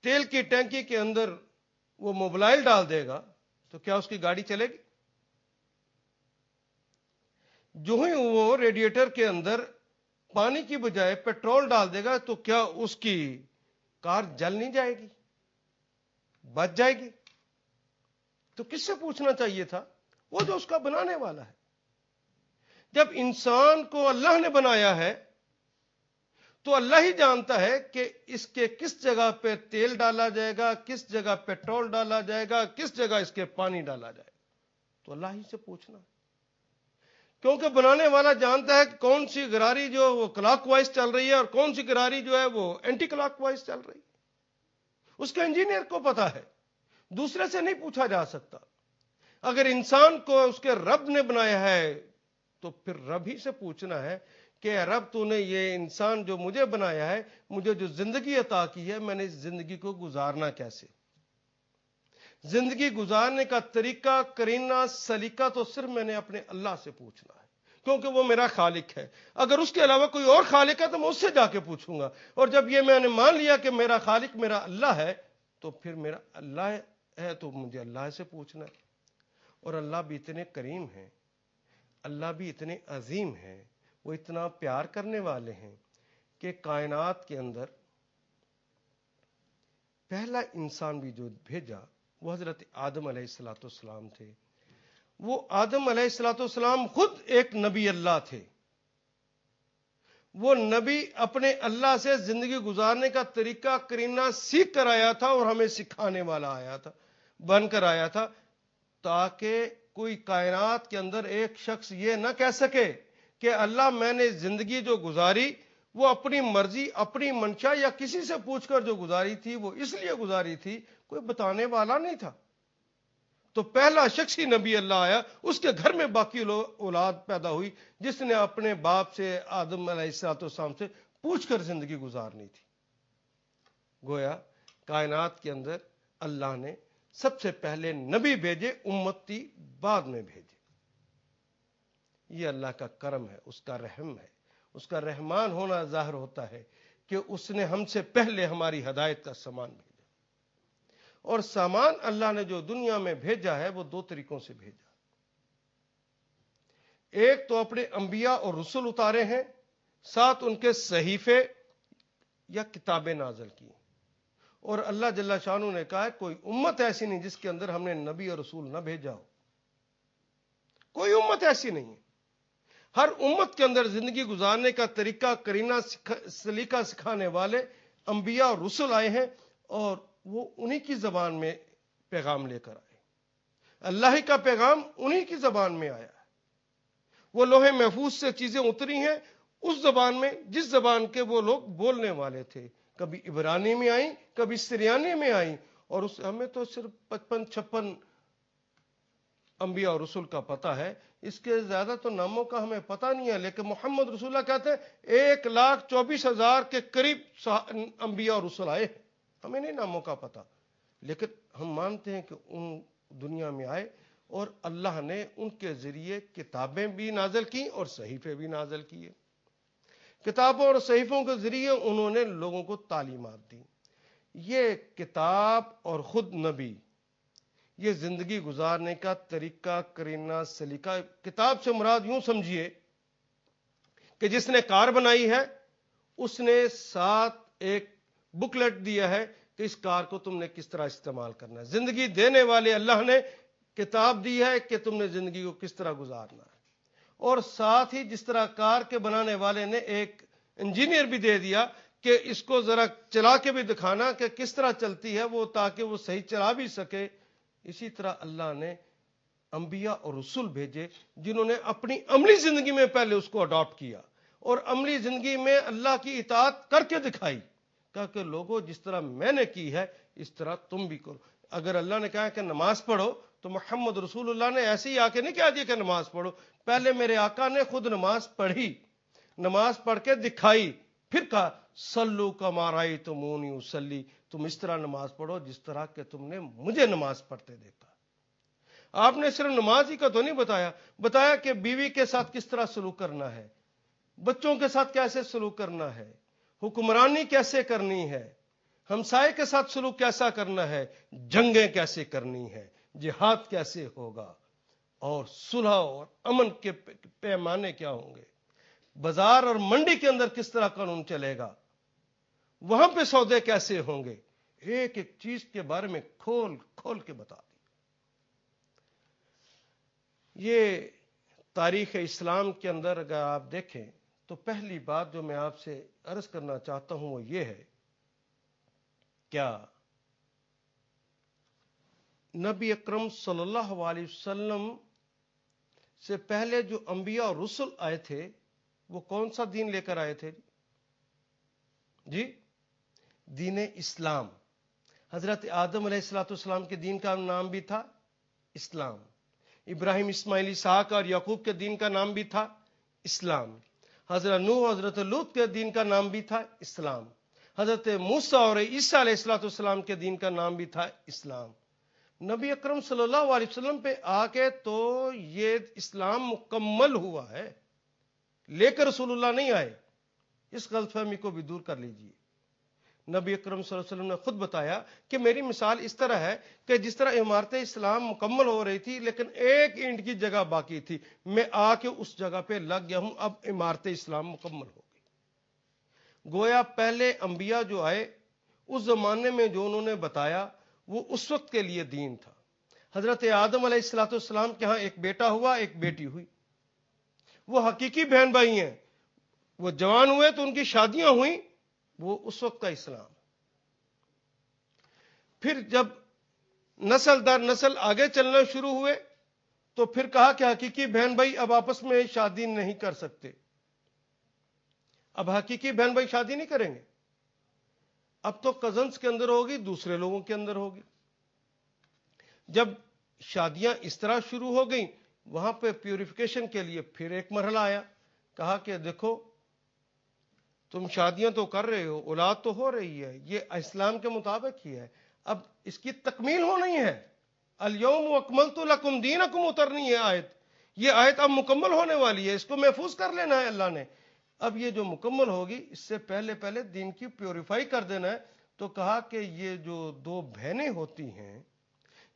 تیل کی ٹینکی کے اندر وہ موبلائل ڈال دے گا تو کیا اس کی گاڑی چلے گی؟ جو ہی وہ ریڈیٹر کے اندر پانی کی بجائے پیٹرول ڈال دے گا تو کیا اس کی کار جل نہیں جائے گی، بچ جائے گی؟ تو کس سے پوچھنا چاہیے تھا؟ وہ جو اس کا بنانے والا ہے۔ جب انسان کو اللہ نے بنایا ہے تو اللہ ہی جانتا ہے کہ اس کے کس جگہ پہ تیل ڈالا جائے گا، کس جگہ پیٹرول ڈالا جائے گا، کس جگہ اس کے پانی ڈالا جائے گا، تو اللہ ہی سے پوچھنا، کیونکہ بنانے والا جانتا ہے کہ کون سی گراری جو وہ کلاک وائز چل رہی ہے اور کون سی گراری جو ہے وہ اینٹی کلاک وائز چل رہی ہے، اس کا انجینئر کو پتا ہے، دوسرے سے نہیں پوچھا جا سکتا۔ اگر انسان کو اس کے رب نے بنایا ہے تو پھر رب ہی سے پوچھنا ہے کہ رب تو نے یہ انسان جو مجھے بنایا ہے، مجھے جو زندگی عطا کی ہے، میں نے اس زندگی کو گزارنا کیسے؟ زندگی گزارنے کا طریقہ، کرینہ، سلیقہ تو صرف میں نے اپنے اللہ سے پوچھنا ہے، کیونکہ وہ میرا خالق ہے۔ اگر اس کے علاوہ کوئی اور خالق ہے تو میں اس سے جا کے پوچھوں گا، اور جب یہ میں نے مان لیا کہ میرا خالق میرا اللہ ہے تو پھر میرا اللہ ہے تو مجھے اللہ سے پوچھنا ہے۔ اور اللہ بھی اتنے کریم ہیں، اللہ بھی اتنے عظیم ہیں، وہ اتنا پیار کرنے والے ہیں کہ کائنات کے اندر پہلا انسان بھی جو بھیجا وہ حضرت آدم علیہ السلام تھے۔ وہ آدم علیہ السلام خود ایک نبی اللہ تھے، وہ نبی اپنے اللہ سے زندگی گزارنے کا طریقہ کرینہ سیکھ کر آیا تھا اور ہمیں سکھانے والا آیا تھا، بن کر آیا تھا، تاکہ کوئی کائنات کے اندر ایک شخص یہ نہ کہہ سکے کہ اللہ میں نے زندگی جو گزاری وہ اپنی مرضی اپنی منشا یا کسی سے پوچھ کر جو گزاری تھی وہ اس لیے گزاری تھی کوئی بتانے والا نہیں تھا. تو پہلا شخصی نبی اللہ آیا, اس کے گھر میں باقی اولاد پیدا ہوئی جس نے اپنے باپ سے آدم علیہ السلام سے پوچھ کر زندگی گزارنی تھی. گویا کائنات کے اندر اللہ نے سب سے پہلے نبی بھیجے, امتی بعد میں بھیجے. یہ اللہ کا کرم ہے, اس کا رحم ہے, اس کا رحمان ہونا ظاہر ہوتا ہے کہ اس نے ہم سے پہلے ہماری ہدایت کا سامان بھیجا. اور سامان اللہ نے جو دنیا میں بھیجا ہے وہ دو طریقوں سے بھیجا. ایک تو اپنے انبیاء اور رسول اتارے ہیں, ساتھ ان کے صحیفے یا کتابیں نازل کی. اور اللہ جل شانہ نے کہا ہے کوئی امت ایسی نہیں جس کے اندر ہم نے نبی اور رسول نہ بھیجا ہو. کوئی امت ایسی نہیں ہے. ہر امت کے اندر زندگی گزارنے کا طریقہ کرینہ سلیقہ سکھانے والے انبیاء اور رسول آئے ہیں, اور وہ انہی کی زبان میں پیغام لے کر آئے. اللہ ہی کا پیغام انہی کی زبان میں آیا ہے. وہ لوح محفوظ سے چیزیں اتری ہیں اس زبان میں جس زبان کے وہ لوگ بولنے والے تھے. کبھی عبرانی میں آئیں, کبھی سریانی میں آئیں, اور ہمیں تو صرف 55-56 انبیاء اور رسول کا پتہ ہے, اس کے زیادہ تو ناموں کا ہمیں پتہ نہیں ہے. لیکن محمد رسول اللہ کہتے ہیں 1,24,000 کے قریب انبیاء اور رسول آئے. ہمیں نہیں ناموں کا پتہ, لیکن ہم مانتے ہیں کہ ان دنیا میں آئے اور اللہ نے ان کے ذریعے کتابیں بھی نازل کی اور صحیفے بھی نازل کیے. کتابوں اور صحیفوں کے ذریعے انہوں نے لوگوں کو تعلیمات دی. یہ کتاب اور خود نبی, یہ زندگی گزارنے کا طریقہ کرینہ سلیقہ. کتاب سے مراد یوں سمجھیے کہ جس نے کار بنائی ہے اس نے ساتھ ایک بکلیٹ دیا ہے کہ اس کار کو تم نے کس طرح استعمال کرنا ہے. زندگی دینے والے اللہ نے کتاب دی ہے کہ تم نے زندگی کو کس طرح گزارنا ہے. اور ساتھ ہی جس طرح کار کے بنانے والے نے ایک انجینئر بھی دے دیا کہ اس کو ذرا چلا کے بھی دکھانا کہ کس طرح چلتی ہے وہ, تاکہ وہ صحیح چلا بھی سکے. اسی طرح اللہ نے انبیاء اور رسول بھیجے جنہوں نے اپنی عملی زندگی میں پہلے اس کو اڈاپٹ کیا اور عملی زندگی میں اللہ کی اطاعت کر کے دکھائی. کہا کہ لوگوں جس طرح میں نے کی ہے اس طرح تم بھی کرو. اگر اللہ نے کہا کہ نماز پڑھو تو محمد رسول اللہ نے ایسے ہی آ کے نہیں کہہ دیا کہ نماز پڑھو. پہلے میرے آقا نے خود نماز پڑھی, نماز پڑھ کے دکھائی, پھر کہا صلو کما رأیتمونی اصلی, تم اس طرح نماز پڑھو جس طرح کہ تم نے مجھے نماز پڑھتے دیکھا. آپ نے صرف نماز ہی کا تو نہیں بتایا کہ بیوی کے ساتھ کس طرح سلوک کرنا ہے, بچوں کے ساتھ کیسے سلوک کرنا ہے, حکمرانی کیسے کرنی ہے, ہمسائے کے ساتھ سلوک کیسا کرنا ہے, جنگیں کیسے کرنی ہے, جہاد کیسے ہوگا, اور صلح اور امن کے پیمانے کیا ہوں گے, بازار اور منڈی کے اندر کس طرح قانون چلے گا, وہاں پہ سودے کیسے ہوں گے. ایک ایک چیز کے بارے میں کھول کھول کے بتا دی. یہ تاریخ اسلام کے اندر اگر آپ دیکھیں تو پہلی بات جو میں آپ سے عرض کرنا چاہتا ہوں وہ یہ ہے, کیا نبی اکرم صلی اللہ علیہ وسلم سے پہلے جو انبیاء اور رسل آئے تھے وہ کون سا دین لے کر آئے تھے؟ جی, دین اسلام. حضرت آدم علیہ السلام کے دین کا نام بھی تھا اسلام, ابراہیم اسماعیل اسحاق اور یعقوب کے دین کا نام بھی تھا اسلام, حضرت نوح حضرت لوط کے دین کا نام بھی تھا اسلام, حضرت موسیٰ اور عیسیٰ علیہ السلام کے دین کا نام بھی تھا اسلام. نبی اکرم صلی اللہ علیہ وسلم پہ آ کے تو یہ اسلام مکمل ہوا ہے, لے کر رسول اللہ نہیں آئے. اس غلط فہمی کو بھی دور کر لیجئے. نبی اکرم صلی اللہ علیہ وسلم نے خود بتایا کہ میری مثال اس طرح ہے کہ جس طرح عمارت اسلام مکمل ہو رہی تھی لیکن ایک اینٹ کی جگہ باقی تھی, میں آ کے اس جگہ پہ لگ گیا ہوں, اب عمارت اسلام مکمل ہو گئی. گویا پہلے انبیاء جو آئے اس زمانے میں جو انہوں نے بتایا وہ اس وقت کے لیے دین تھا. حضرت آدم علیہ السلام کے ہاں ایک بیٹا ہوا, ایک بیٹی ہوئی, وہ حقیقی بہن بھائی ہیں. وہ جوان ہوئے تو ان کی شادیاں ہوئیں, وہ اس وقت کا اسلام. پھر جب نسل در نسل آگے چلنا شروع ہوئے تو پھر کہا کہ حقیقی بہن بھائی اب آپس میں شادی نہیں کر سکتے, اب حقیقی بہن بھائی شادی نہیں کریں گے، اب تو کزنس کے اندر ہوگی، دوسرے لوگوں کے اندر ہوگی۔ جب شادیاں اس طرح شروع ہو گئیں، وہاں پہ پیوریفیکیشن کے لیے پھر ایک مرحلہ آیا، کہا کہ دیکھو تم شادیاں تو کر رہے ہو، اولاد تو ہو رہی ہے، یہ اسلام کے مطابق ہی ہے، اب اس کی تکمیل ہونی ہے۔ الیوم اکملت لکم دینکم اترنی ہے آیت، یہ آیت اب مکمل ہونے والی ہے، اس کو محفوظ کر لینا ہے اللہ نے۔ اب یہ جو مکمل ہوگی، اس سے پہلے پہلے دین کی پیوریفائی کر دینا ہے۔ تو کہا کہ یہ جو دو بہنیں ہوتی ہیں،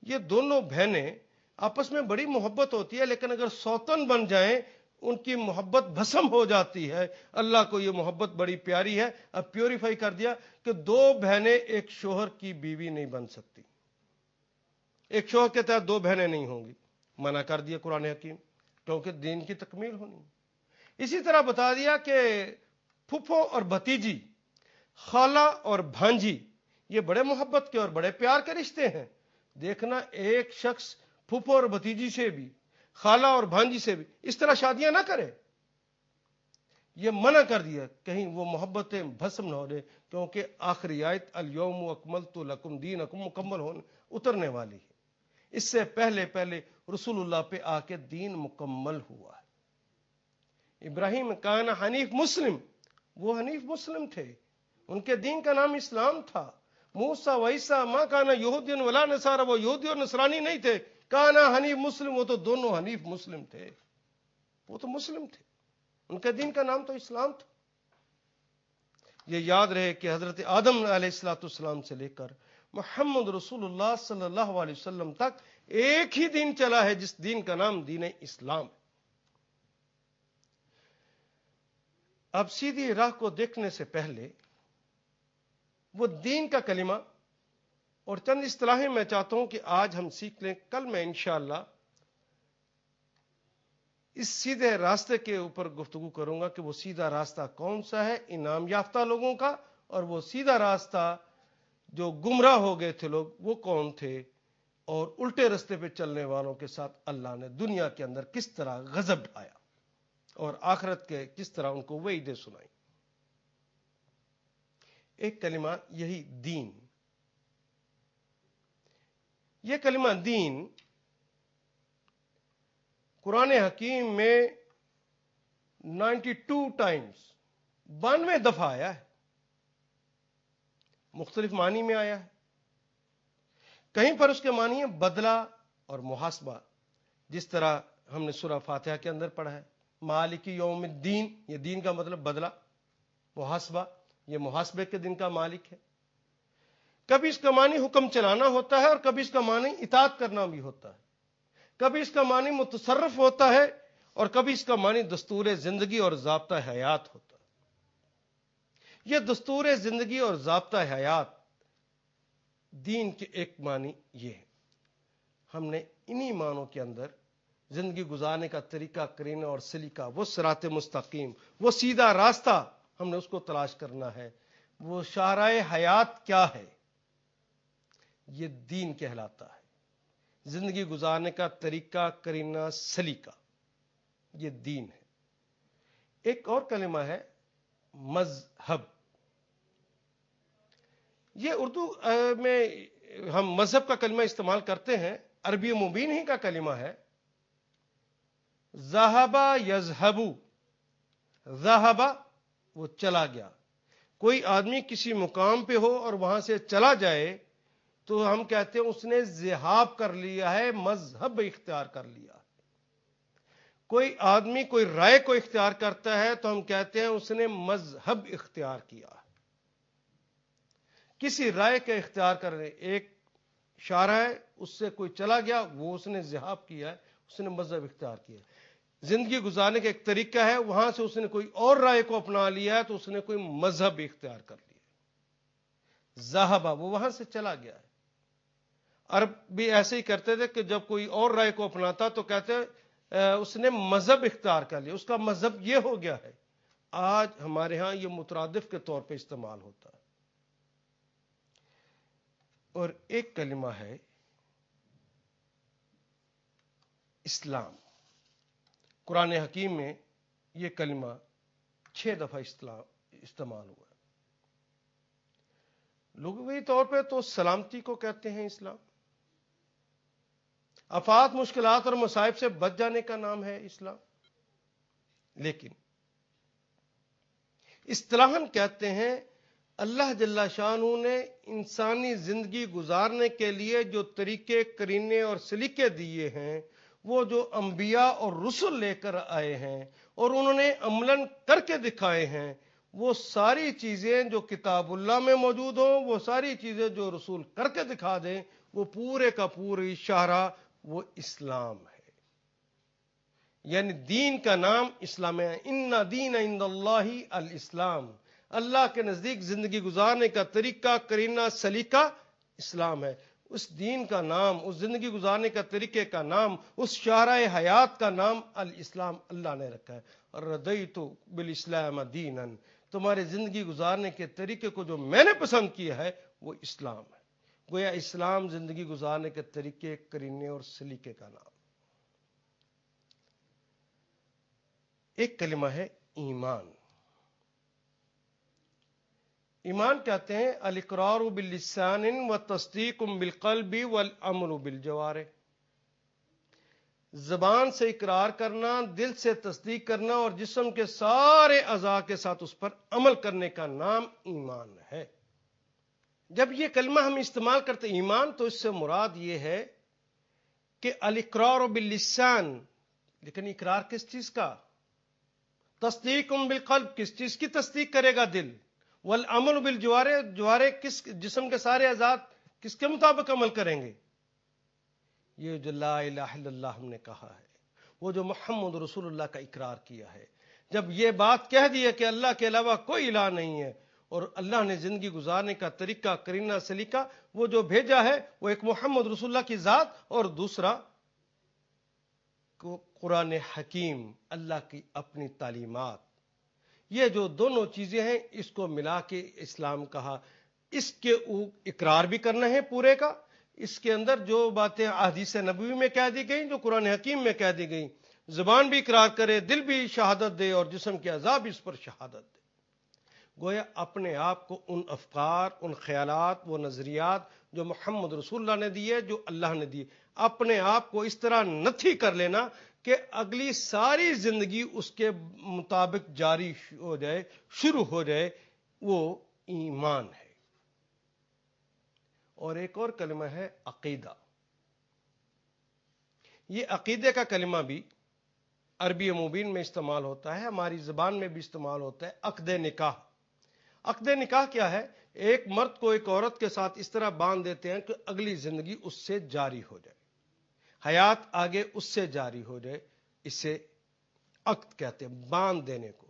یہ دونوں بہنیں آپس میں بڑی محبت ہوتی ہے، لیکن اگر سوتن بن جائیں ان کی محبت بھسم ہو جاتی ہے۔ اللہ کو یہ محبت بڑی پیاری ہے، اب پیوریفائی کر دیا کہ دو بہنیں ایک شوہر کی بیوی نہیں بن سکتی، ایک شوہر کے تحت دو بہنیں نہیں ہوں گی، منع کر دیا قرآن حکیم، کیونکہ دین کی تکمیل ہونی ہے۔ اسی طرح بتا دیا کہ پھپھو اور بھتیجی، خالہ اور بھانجی، یہ بڑے محبت کے اور بڑے پیار کے رشتے ہیں۔ دیکھنا ایک شخص پھپھو اور بھتیجی سے بھی، خالہ اور بھانجی سے بھی اس طرح شادیاں نہ کرے، یہ منع کر دیا، کہیں وہ محبتیں بھسم نہ ہو رہے، کیونکہ آخری آیت الیوم اکملت لکم دینکم مکمل ہونے اترنے والی ہے۔ اس سے پہلے پہلے رسول اللہ پہ آ کے دین مکمل ہوا ہے۔ ابراہیم کان حنیف مسلم، وہ حنیف مسلم تھے، ان کے دین کا نام اسلام تھا۔ موسیٰ و عیسیٰ ما کانا یہودین ولا نصارا، وہ یہودی اور نصرانی نہیں تھے، کانا حنیف مسلم، وہ تو دونوں حنیف مسلم تھے، وہ تو مسلم تھے، ان کے دین کا نام تو اسلام تھا۔ یہ یاد رہے کہ حضرت آدم علیہ السلام سے لے کر محمد رسول اللہ صلی اللہ علیہ وسلم تک ایک ہی دین چلا ہے، جس دین کا نام دین اسلام ہے۔ اب سیدھی راہ کو دیکھنے سے پہلے وہ دین کا کلمہ اور چند اصطلاحیں میں چاہتا ہوں کہ آج ہم سیکھ لیں، کل میں انشاءاللہ اس سیدھے راستے کے اوپر گفتگو کروں گا کہ وہ سیدھا راستہ کون سا ہے انعام یافتہ لوگوں کا، اور وہ سیدھا راستہ جو گمراہ ہو گئے تھے لوگ وہ کون تھے، اور الٹے راستے پہ چلنے والوں کے ساتھ اللہ نے دنیا کے اندر کس طرح غضب ڈھایا اور آخرت کے کس طرح ان کو وعیدیں سنائی۔ ایک کلمہ یہی دین، یہ کلمہ دین قرآن حکیم میں 92 ٹائمز، 92 دفعہ آیا ہے، مختلف معنی میں آیا ہے۔ کہیں پر اس کے معنی ہے بدلہ اور محاسبہ، جس طرح ہم نے سورہ فاتحہ کے اندر پڑھا ہے، مالک یوم الدین، یہ دین کا مطلب بدلہ، محاسبہ یہ محاسبے کے دن کا مالک ہے۔ کبھی اس کا معنی حکم چلانا ہوتا ہے اور کبھی اس کا معنی اطاعت کرنا بھی ہوتا ہے، کبھی اس کا معنی متصرف ہوتا ہے اور کبھی اس کا معنی دستور زندگی اور ضابطہ حیات ہوتا ہے۔ یہ دستور زندگی اور ضابطہ حیات دین کے ایک معنی یہ ہے۔ ہم نے انہی معنوں کے اندر زندگی گزارنے کا طریقہ قرینہ اور سلیقہ، وہ صراط مستقیم، وہ سیدھا راستہ، ہم نے اس کو تلاش کرنا ہے۔ وہ شاہراہ حیات کیا ہے؟ یہ دین کہلاتا ہے۔ زندگی گزارنے کا طریقہ قرینہ سلیقہ، یہ دین ہے۔ ایک اور کلمہ ہے مذہب، یہ اردو میں ہم مذہب کا کلمہ استعمال کرتے ہیں، عربی مبین ہی کا کلمہ ہے۔ ذہب یذہب، ذہب وہ چلا گیا، کوئی آدمی کسی مقام پہ ہو اور وہاں سے چلا جائے تو ہم کہتے ہیں اس نے ذہاب کر لیا ہے، مذہب اختیار کر لیا ہے۔ کوئی آدمی کوئی رائے کو اختیار کرتا ہے تو ہم کہتے ہیں اس نے مذہب اختیار کیا ہے۔ کسی رائے کے اختیار کرنے، ایک شارع ہے اس سے کوئی چلا گیا، وہ اس نے ذہاب کیا ہے، اس نے مذہب اختیار کیا ہے۔ زندگی گزارنے کا ایک طریقہ ہے، وہاں سے اس نے کوئی اور رائے کو اپنا لیا ہے تو اس نے کوئی مذہب اختیار کر لیا۔ ذہبہ وہ وہاں سے چلا گیا ہے۔ عرب بھی ایسے ہی کرتے تھے کہ جب کوئی اور رائے کو اپناتا تو کہتے اس نے مذہب اختیار کر لیا، اس کا مذہب یہ ہو گیا ہے۔ آج ہمارے ہاں یہ مترادف کے طور پہ استعمال ہوتا ہے۔ اور ایک کلمہ ہے اسلام، قرآن حکیم میں یہ کلمہ 6 دفعہ استعمال ہوا ہے۔ لغوی طور پہ تو سلامتی کو کہتے ہیں اسلام، آفات، مشکلات اور مصائب سے بچ جانے کا نام ہے اسلام، لیکن اصطلاحاً کہتے ہیں اللہ جل شانہ نے انسانی زندگی گزارنے کے لیے جو طریقے، قرینے اور سلیقے دیے ہیں، وہ جو انبیاء اور رسل لے کر آئے ہیں اور انہوں نے عملاً کر کے دکھائے ہیں، وہ ساری چیزیں جو کتاب اللہ میں موجود ہوں، وہ ساری چیزیں جو رسول کر کے دکھا دیں، وہ پورے کا پوری شاہراہ وہ اسلام ہے۔ یعنی دین کا نام اسلام ہے۔ ان دین عند اللہ الاسلام، اللہ کے نزدیک زندگی گزارنے کا طریقہ، قرینہ، سلیقہ اسلام ہے۔ اس دین کا نام، اس زندگی گزارنے کا طریقے کا نام، اس شاہراہ حیات کا نام الاسلام اللہ نے رکھا ہے۔ رضیت بالاسلام دینا، تمہارے زندگی گزارنے کے طریقے کو جو میں نے پسند کیا ہے وہ اسلام ہے۔ گویا اسلام زندگی گزارنے کے طریقے، قرینے اور سلیقے کا نام۔ ایک کلمہ ہے ایمان۔ ایمان کہتے ہیں الاقرار باللسان والتصدیق بالقلب والعمل بالجوارح، زبان سے اقرار کرنا، دل سے تصدیق کرنا اور جسم کے سارے اعضاء کے ساتھ اس پر عمل کرنے کا نام ایمان ہے۔ جب یہ کلمہ ہم استعمال کرتے ایمان، تو اس سے مراد یہ ہے کہ الاقرار باللسان، لیکن اقرار کس چیز کا؟ تصدیق بالقلب، کس چیز کی تصدیق کرے گا دل؟ والعمل بالجوارح، جوارح کس جسم کے سارے اعضاء کس کے مطابق عمل کریں گے؟ یہ جو لا الہ الا اللہ ہم نے کہا ہے، وہ جو محمد رسول اللہ کا اقرار کیا ہے، جب یہ بات کہہ دی ہے کہ اللہ کے علاوہ کوئی الہ نہیں ہے اور اللہ نے زندگی گزارنے کا طریقہ، قرینہ، سلیقہ وہ جو بھیجا ہے وہ ایک محمد رسول اللہ کی ذات اور دوسرا قرآن حکیم، اللہ کی اپنی تعلیمات، یہ جو دونوں چیزیں ہیں اس کو ملا کے اسلام کہا۔ اس کے اقرار بھی کرنا ہے پورے کا، اس کے اندر جو باتیں احادیث نبوی میں کہہ دی گئیں، جو قرآن حکیم میں کہہ دی گئیں، زبان بھی اقرار کرے، دل بھی شہادت دے اور جسم کے اعضاء بھی اس پر شہادت دے۔ گویا اپنے آپ کو ان افکار، ان خیالات، وہ نظریات جو محمد رسول اللہ نے دیے، جو اللہ نے دیے، اپنے آپ کو اس طرح نتھی کر لینا کہ اگلی ساری زندگی اس کے مطابق جاری ہو جائے، شروع ہو جائے، وہ ایمان ہے۔ اور ایک اور کلمہ ہے عقیدہ۔ یہ عقیدے کا کلمہ بھی عربی مبین میں استعمال ہوتا ہے، ہماری زبان میں بھی استعمال ہوتا ہے۔ عقد نکاح، عقد نکاح کیا ہے؟ ایک مرد کو ایک عورت کے ساتھ اس طرح باندھ دیتے ہیں کہ اگلی زندگی اس سے جاری ہو جائے، حیات آگے اس سے جاری ہو جائے، اسے عقد کہتے ہیں، باندھ دینے کو۔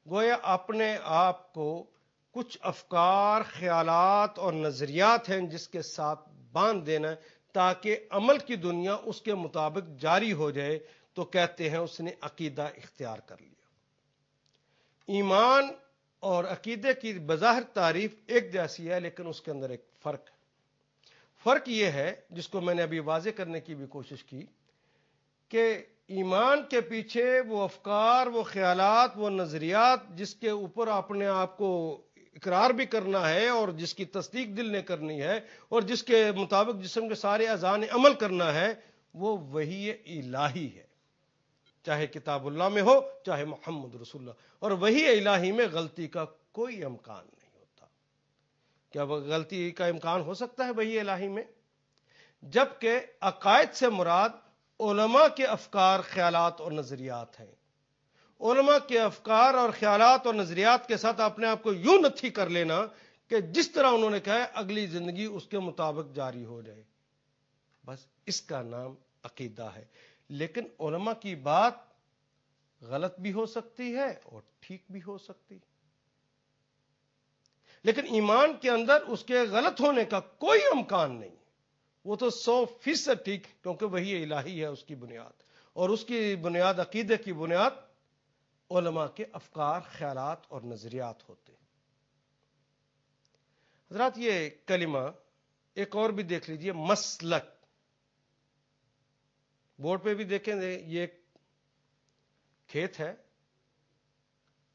گویا اپنے آپ کو کچھ افکار، خیالات اور نظریات ہیں جس کے ساتھ باندھ دینا ہے تاکہ عمل کی دنیا اس کے مطابق جاری ہو جائے، تو کہتے ہیں اس نے عقیدہ اختیار کر لیا۔ ایمان اور عقیدے کی بظاہر تعریف ایک جیسی ہے، لیکن اس کے اندر ایک فرق ہے۔ فرق یہ ہے، جس کو میں نے ابھی واضح کرنے کی بھی کوشش کی، کہ ایمان کے پیچھے وہ افکار، وہ خیالات، وہ نظریات جس کے اوپر اپنے آپ کو اقرار بھی کرنا ہے اور جس کی تصدیق دل نے کرنی ہے اور جس کے مطابق جسم کے سارے اعضاء نے عمل کرنا ہے، وہ وحی الہی ہے، چاہے کتاب اللہ میں ہو، چاہے محمد رسول اللہ۔ اور وحی الہی میں غلطی کا کوئی امکان نہیں ہوتا۔ کیا غلطی کا امکان ہو سکتا ہے وحی الہی میں؟ جبکہ عقائد سے مراد علماء کے افکار، خیالات اور نظریات ہیں۔ علماء کے افکار اور خیالات اور نظریات کے ساتھ اپنے آپ کو یوں نتھی کر لینا کہ جس طرح انہوں نے کہا ہے اگلی زندگی اس کے مطابق جاری ہو جائے، بس اس کا نام عقیدہ ہے۔ لیکن علماء کی بات غلط بھی ہو سکتی ہے اور ٹھیک بھی ہو سکتی، لیکن ایمان کے اندر اس کے غلط ہونے کا کوئی امکان نہیں، وہ تو 100% ٹھیک، کیونکہ وہی الہی ہے اس کی بنیاد، اور اس کی بنیاد، عقیدے کی بنیاد علماء کے افکار، خیالات اور نظریات ہوتے ہیں۔ حضرات یہ کلمہ ایک اور بھی دیکھ لیجئے، مسلک، بورڈ پہ بھی دیکھیں، یہ ایک کھیت ہے،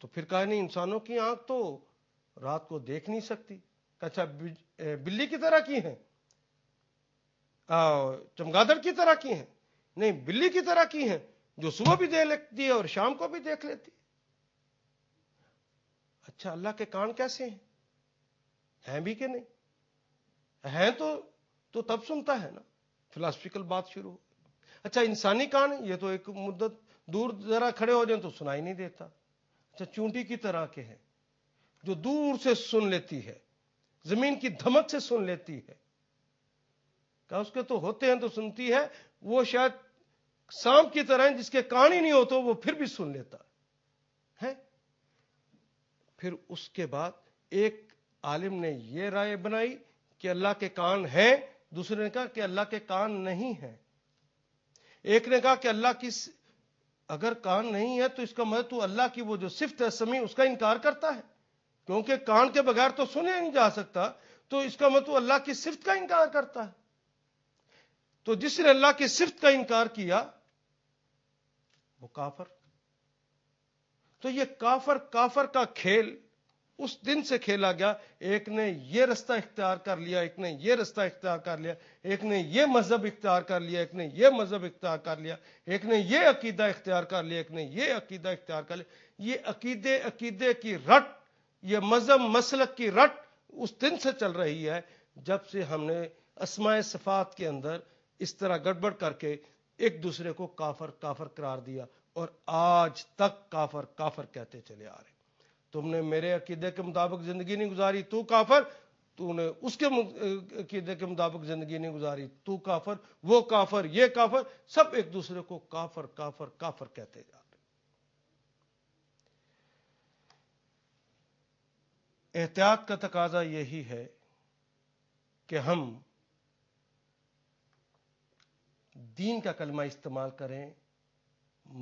تو پھر کہا نہیں انسانوں کی آنکھ تو رات کو دیکھ نہیں سکتی. اچھا بلی کی طرح کی ہیں, چمگادڑ کی طرح کی ہیں؟ نہیں, بلی کی طرح کی ہیں جو صبح بھی دیکھ لیتی ہے اور شام کو بھی دیکھ لیتی ہے. اچھا اللہ کے کان کیسے ہیں بھی کہ نہیں؟ ہیں تو تب سنتا ہے نا. فلاسفیکل بات شروع ہو. اچھا انسانی کان, یہ تو ایک مدت دور ذرا کھڑے ہو جائیں تو سنائی نہیں دیتا. اچھا چونٹی کی طرح کے ہیں جو دور سے سن لیتی ہے, زمین کی دھمک سے سن لیتی ہے. کہ اس کے تو ہوتے ہیں تو سنتی ہے, وہ شاید سانپ کی طرح جس کے کان ہی نہیں ہوتے وہ پھر بھی سن لیتا ہے. پھر اس کے بعد ایک عالم نے یہ رائے بنائی کہ اللہ کے کان ہیں, دوسرے نے کہا کہ اللہ کے کان نہیں ہیں. ایک نے کہا کہ اللہ کی اگر کان نہیں ہے تو اس کا مطلب تو اللہ کی وہ جو صفت ہے سمیع اس کا انکار کرتا ہے, کیونکہ کان کے بغیر تو سنے نہیں جا سکتا, تو اس کا مطلب تو اللہ کی صفت کا انکار کرتا ہے. تو جس نے اللہ کی صفت کا انکار کیا وہ کافر. تو یہ کافر کا کھیل اس دن سے کھیلا گیا. ایک نے یہ رستہ اختیار کر لیا, ایک نے یہ رستہ اختیار کر لیا, ایک نے یہ مذہب اختیار کر لیا, ایک نے یہ مذہب اختیار کر لیا, ایک نے یہ عقیدہ اختیار کر لیا, ایک نے یہ عقیدہ اختیار کر لیا. یہ عقیدے کی رٹ, یہ مذہب مسلک کی رٹ اس دن سے چل رہی ہے جب سے ہم نے اسماء صفات کے اندر اس طرح گڑبڑ کر کے ایک دوسرے کو کافر قرار دیا, اور آج تک کافر کہتے چلے آ رہے. تم نے میرے عقیدے کے مطابق زندگی نہیں گزاری تو کافر, تو نے اس کے عقیدے کے مطابق زندگی نہیں گزاری تو کافر, وہ کافر, یہ کافر, سب ایک دوسرے کو کافر کہتے جا رہے. احتیاط کا تقاضا یہی ہے کہ ہم دین کا کلمہ استعمال کریں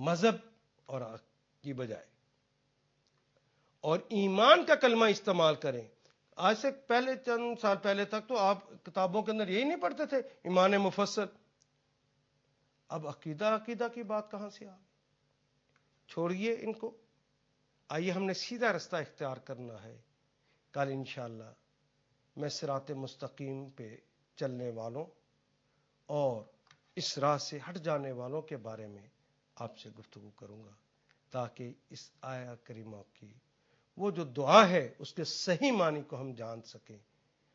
مذہب اور کی بجائے, اور ایمان کا کلمہ استعمال کریں. آج سے پہلے چند سال پہلے تک تو آپ کتابوں کے اندر یہی نہیں پڑھتے تھے ایمان مفصل. اب عقیدہ کی بات کہاں سے آ گئی؟ چھوڑیے ان کو, آئیے ہم نے سیدھا رستہ اختیار کرنا ہے. کل انشاءاللہ میں صراط مستقیم پہ چلنے والوں اور اس راہ سے ہٹ جانے والوں کے بارے میں آپ سے گفتگو کروں گا, تاکہ اس آیہ کریمہ کی وہ جو دعا ہے اس کے صحیح معنی کو ہم جان سکیں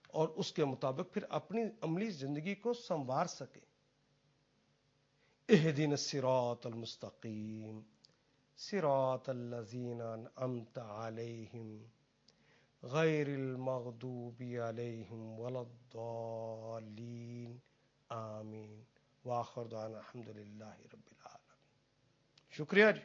اور اس کے مطابق پھر اپنی عملی زندگی کو سنوار سکیں. اہدنا الصراط المستقیم صراط الذین انعمت علیہم غیر المغضوب علیہم ولا الضالین آمین. وآخر دعوانا الحمدللہ رب العالمین. شکریہ جی.